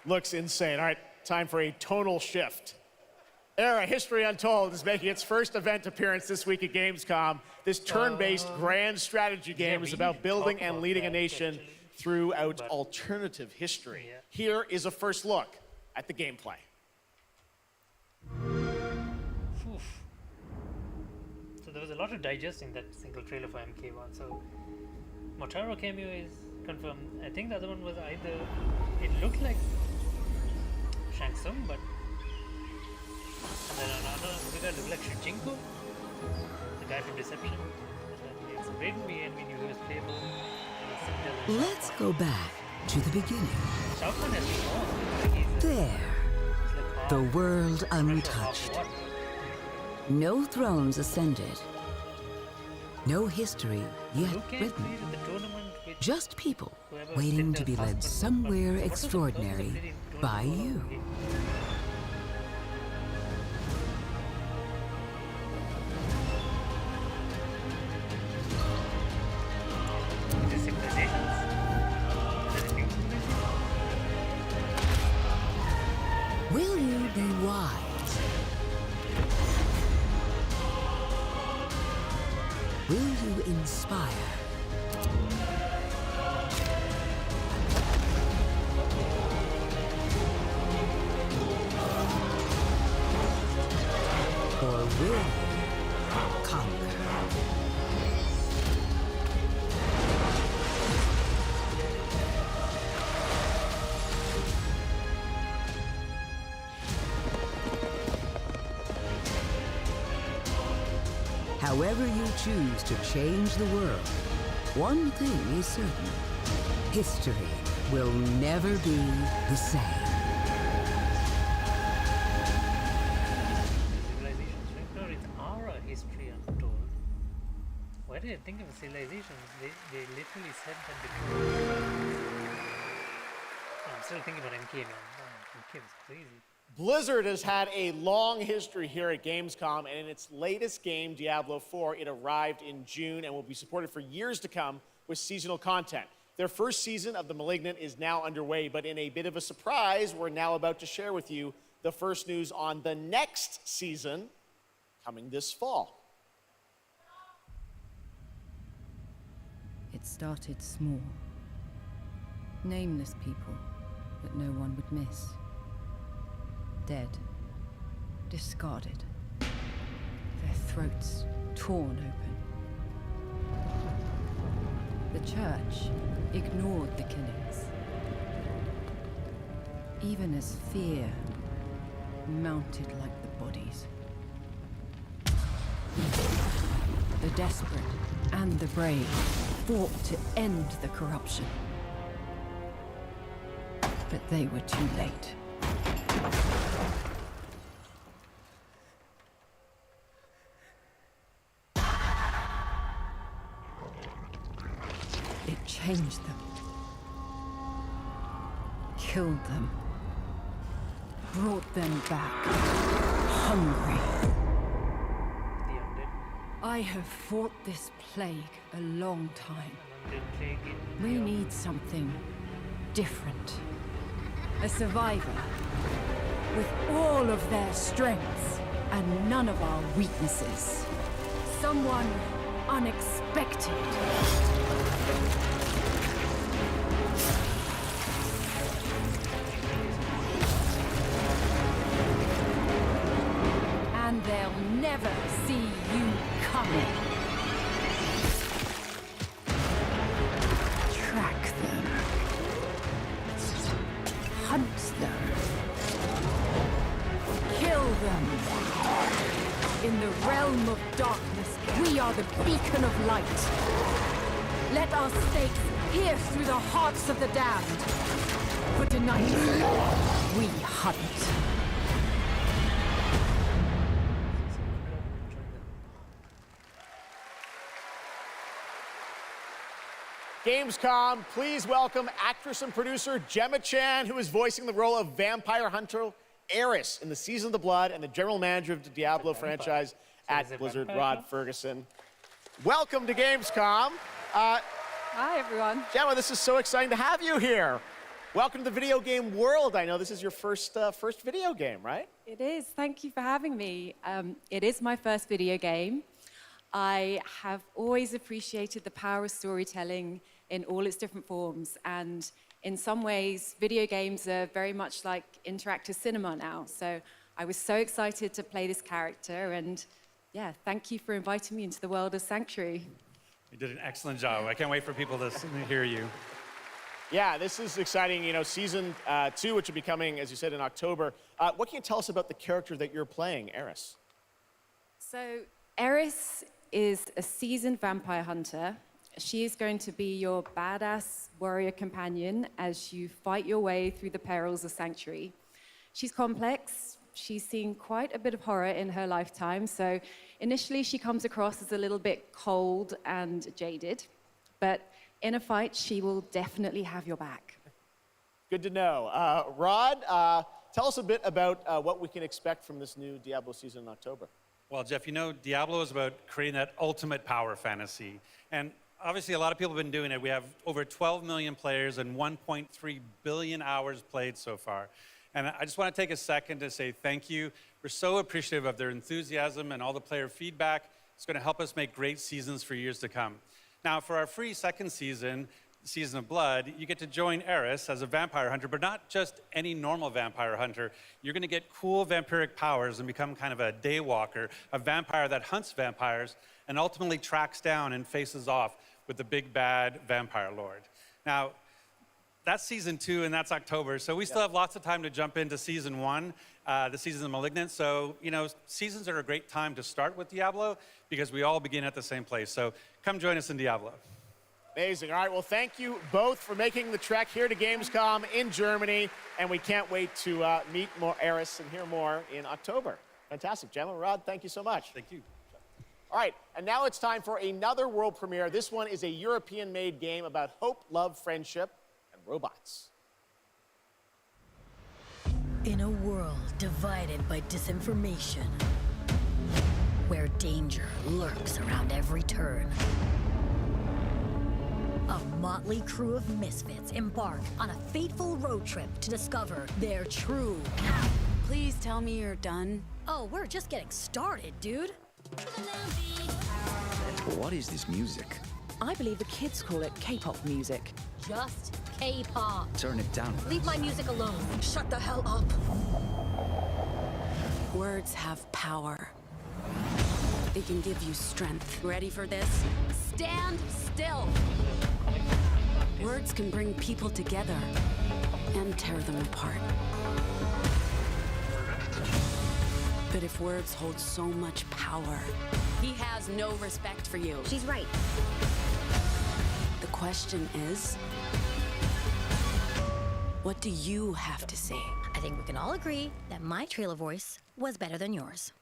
Looks insane. All right, time for a tonal shift. Era History Untold is making its first event appearance this week at Gamescom. This turn-based grand strategy game is about building and leading a nation throughout alternative history. Here is a first look at the gameplay. So there was a lot of digest in that single trailer for MK1. So Motaro cameo is confirmed. I think the other one was either, it looked like Shang Tsung, but and then another figure looked like Shujinko, the guy from Deception. It's a great movie and we knew he was playable. Let's go back to the beginning. Shao Kahn has been on. Like There. The world untouched. No thrones ascended. No history yet written. Just people waiting to be led somewhere extraordinary by you. Will you be wise? Will you inspire? Or will you conquer? However you choose to change the world, one thing is certain. History will never be the same. Civilizations, right? No, it's our history untold. Why did I think of civilizations? They literally said that before. I'm still thinking about MK, man. MK was crazy. Blizzard has had a long history here at Gamescom, and in its latest game, Diablo 4, it arrived in June and will be supported for years to come with seasonal content. Their first season of The Malignant is now underway, but in a bit of a surprise, we're now about to share with you the first news on the next season coming this fall. It started small. Nameless people that no one would miss. Dead, discarded, their throats torn open. The church ignored the killings, even as fear mounted like the bodies. The desperate and the brave fought to end the corruption, but they were too late. changed them, killed them, brought them back, hungry. I have fought this plague a long time. We need something different. A survivor with all of their strengths and none of our weaknesses. Someone unexpected. And they'll never see you coming. Track them. Hunt them. Kill them. In the realm of darkness, we are the beacon of light. Let our stakes pierce through the hearts of the damned. For tonight, we hunt. Gamescom, please welcome actress and producer Gemma Chan, who is voicing the role of vampire hunter Eris in the Season of the Blood, and the general manager of the Diablo franchise at Blizzard, Rod Ferguson. Welcome to Gamescom. Hi, everyone. Gemma, this is so exciting to have you here. Welcome to the video game world. I know this is your first video game, right? It is. Thank you for having me. It is my first video game. I have always appreciated the power of storytelling in all its different forms, and in some ways, video games are very much like interactive cinema now. So I was so excited to play this character, and yeah, thank you for inviting me into the world of Sanctuary. You did an excellent job. I can't wait for people to hear you. Yeah, this is exciting. You know, season 2, which will be coming, as you said, in October. What can you tell us about the character that you're playing, Eris? So Eris is a seasoned vampire hunter. She is going to be your badass warrior companion as you fight your way through the perils of Sanctuary. She's complex. She's seen quite a bit of horror in her lifetime, so initially she comes across as a little bit cold and jaded, but in a fight, she will definitely have your back. Good to know. Rod, tell us a bit about what we can expect from this new Diablo season in October. Well, Jeff, you know, Diablo is about creating that ultimate power fantasy. And obviously, a lot of people have been doing it. We have over 12 million players and 1.3 billion hours played so far. And I just want to take a second to say thank you. We're so appreciative of their enthusiasm and all the player feedback. It's going to help us make great seasons for years to come. Now, for our free second season, Season of Blood, you get to join Eris as a vampire hunter, but not just any normal vampire hunter. You're going to get cool vampiric powers and become kind of a daywalker, a vampire that hunts vampires and ultimately tracks down and faces off with the big bad vampire lord. Now, that's season 2, and that's October, so we still have lots of time to jump into season 1, the season of Malignant. So, you know, seasons are a great time to start with Diablo because we all begin at the same place. So come join us in Diablo. Amazing. All right, well, thank you both for making the trek here to Gamescom in Germany, and we can't wait to meet more Eris and hear more in October. Fantastic. Gemma, Rod, thank you so much. Thank you. All right, and now it's time for another world premiere. This one is a European-made game about hope, love, friendship, and robots. In a world divided by disinformation, where danger lurks around every turn, a motley crew of misfits embark on a fateful road trip to discover their true path. Please tell me you're done. Oh, we're just getting started, dude. What is this music? I believe the kids call it K-pop music. Just K-pop. Turn it down. Leave my music alone. Shut the hell up. Words have power. They can give you strength. Ready for this? Stand still. Words can bring people together and tear them apart. But if words hold so much power, He has no respect for you. She's right. the question is, what do you have to say? I think we can all agree that my trailer voice was better than yours.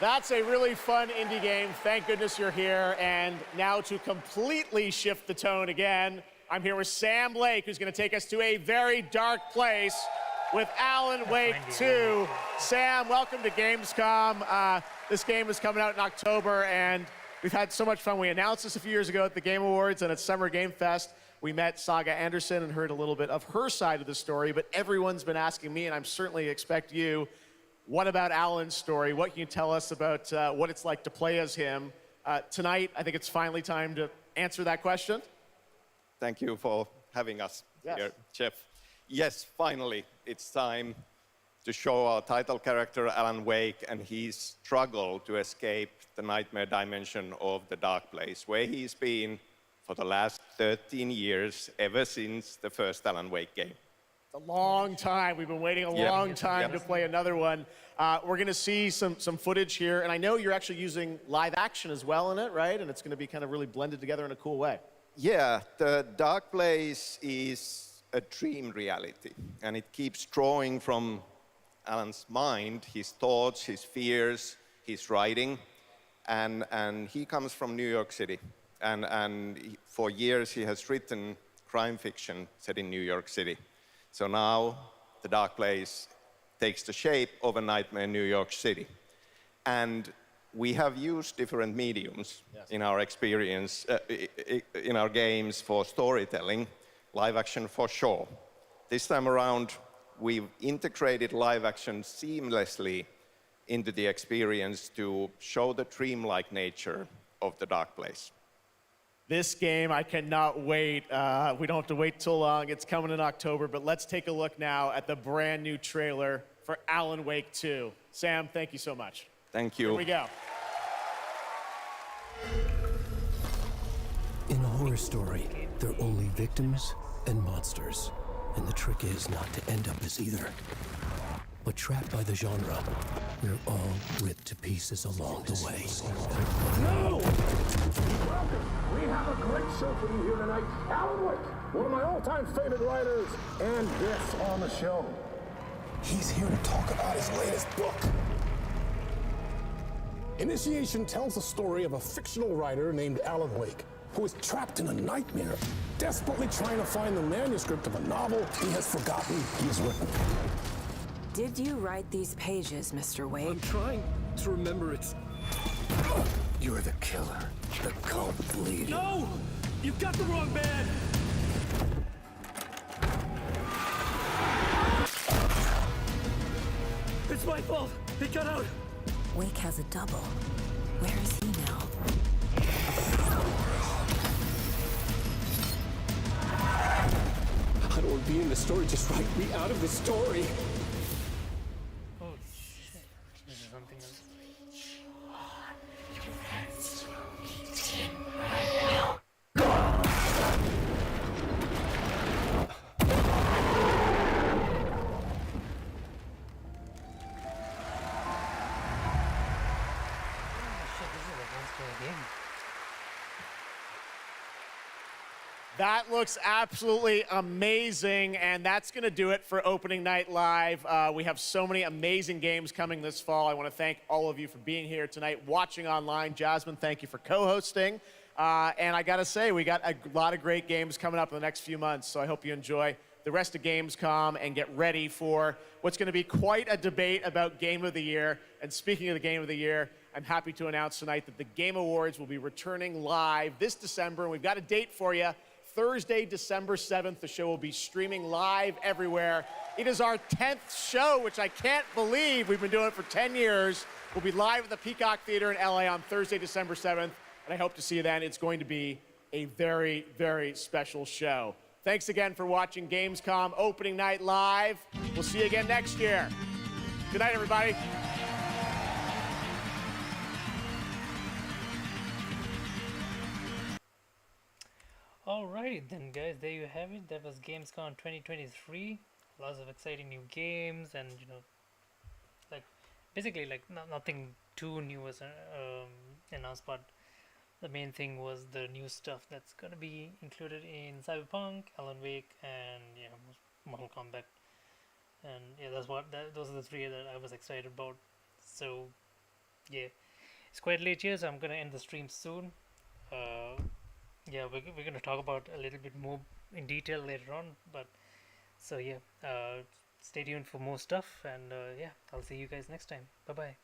That's a really fun indie game. Thank goodness you're here. And now to completely shift the tone again, I'm here with Sam Lake, who's going to take us to a very dark place with Alan Wake 2. Sam, welcome to Gamescom. This game is coming out in October, and we've had so much fun. We announced this a few years ago at the Game Awards and at Summer Game Fest. We met Saga Anderson and heard a little bit of her side of the story, but everyone's been asking me, and I'm certainly expect you, what about Alan's story? What can you tell us about what it's like to play as him? Tonight, I think it's finally time to answer that question. Thank you for having us here, Jeff. Yes, finally, it's time to show our title character, Alan Wake, and his struggle to escape the nightmare dimension of the dark place, where he's been for the last 13 years, ever since the first Alan Wake game. A long time. We've been waiting a long time to play another one. We're going to see some footage here, and I know you're actually using live action as well in it, right? And it's going to be kind of really blended together in a cool way. Yeah, the dark place is a dream reality, and it keeps drawing from Alan's mind, his thoughts, his fears, his writing, and he comes from New York City, and for years he has written crime fiction set in New York City. So now the dark place takes the shape of a nightmare in New York City. And we have used different mediums in our experience, in our games for storytelling, live action for sure. This time around, we've integrated live action seamlessly into the experience to show the dreamlike nature of the dark place. This game, I cannot wait. We don't have to wait too long. It's coming in October, but let's take a look now at the brand new trailer for Alan Wake 2. Sam, thank you so much. Thank you. Here we go. In a horror story, there are only victims and monsters. And the trick is not to end up as either. But trapped by the genre, we're all ripped to pieces along the way. No! Welcome! We have a great show for you here tonight. Alan Wake, one of my all-time favorite writers, and guests on the show. He's here to talk about his latest book. Initiation tells the story of a fictional writer named Alan Wake, who is trapped in a nightmare, desperately trying to find the manuscript of a novel he has forgotten he has written. Did you write these pages, Mr. Wake? I'm trying to remember it. You're the killer, the cult leader. No! You've got the wrong band! It's my fault! He got out! Wake has a double. Where is he now? I don't want to be in the story, just write me out of the story. Oh shit. This is something else. That looks absolutely amazing, and that's going to do it for Opening Night Live. We have so many amazing games coming this fall. I want to thank all of you for being here tonight, watching online. Jasmine, thank you for co-hosting. And I got to say, we got a lot of great games coming up in the next few months, so I hope you enjoy the rest of Gamescom and get ready for what's going to be quite a debate about Game of the Year. And speaking of the Game of the Year, I'm happy to announce tonight that the Game Awards will be returning live this December, and we've got a date for you. Thursday, December 7th, the show will be streaming live everywhere. It is our 10th show, which I can't believe. We've been doing it for 10 years. We'll be live at the Peacock Theater in LA on Thursday, December 7th, and I hope to see you then. It's going to be a very, very special show. Thanks again for watching Gamescom Opening Night Live. We'll see you again next year. Good night, everybody. Alrighty then, guys, there you have it. That was Gamescom 2023. Lots of exciting new games, and like basically like nothing too new was announced, but the main thing was the new stuff that's gonna be included in Cyberpunk, Alan Wake, and Mortal Kombat. And those are the three that I was excited about. So yeah, it's quite late here, so I'm gonna end the stream soon. Yeah, we're gonna talk about a little bit more in detail later on, but so yeah, stay tuned for more stuff, and yeah, I'll see you guys next time. Bye bye.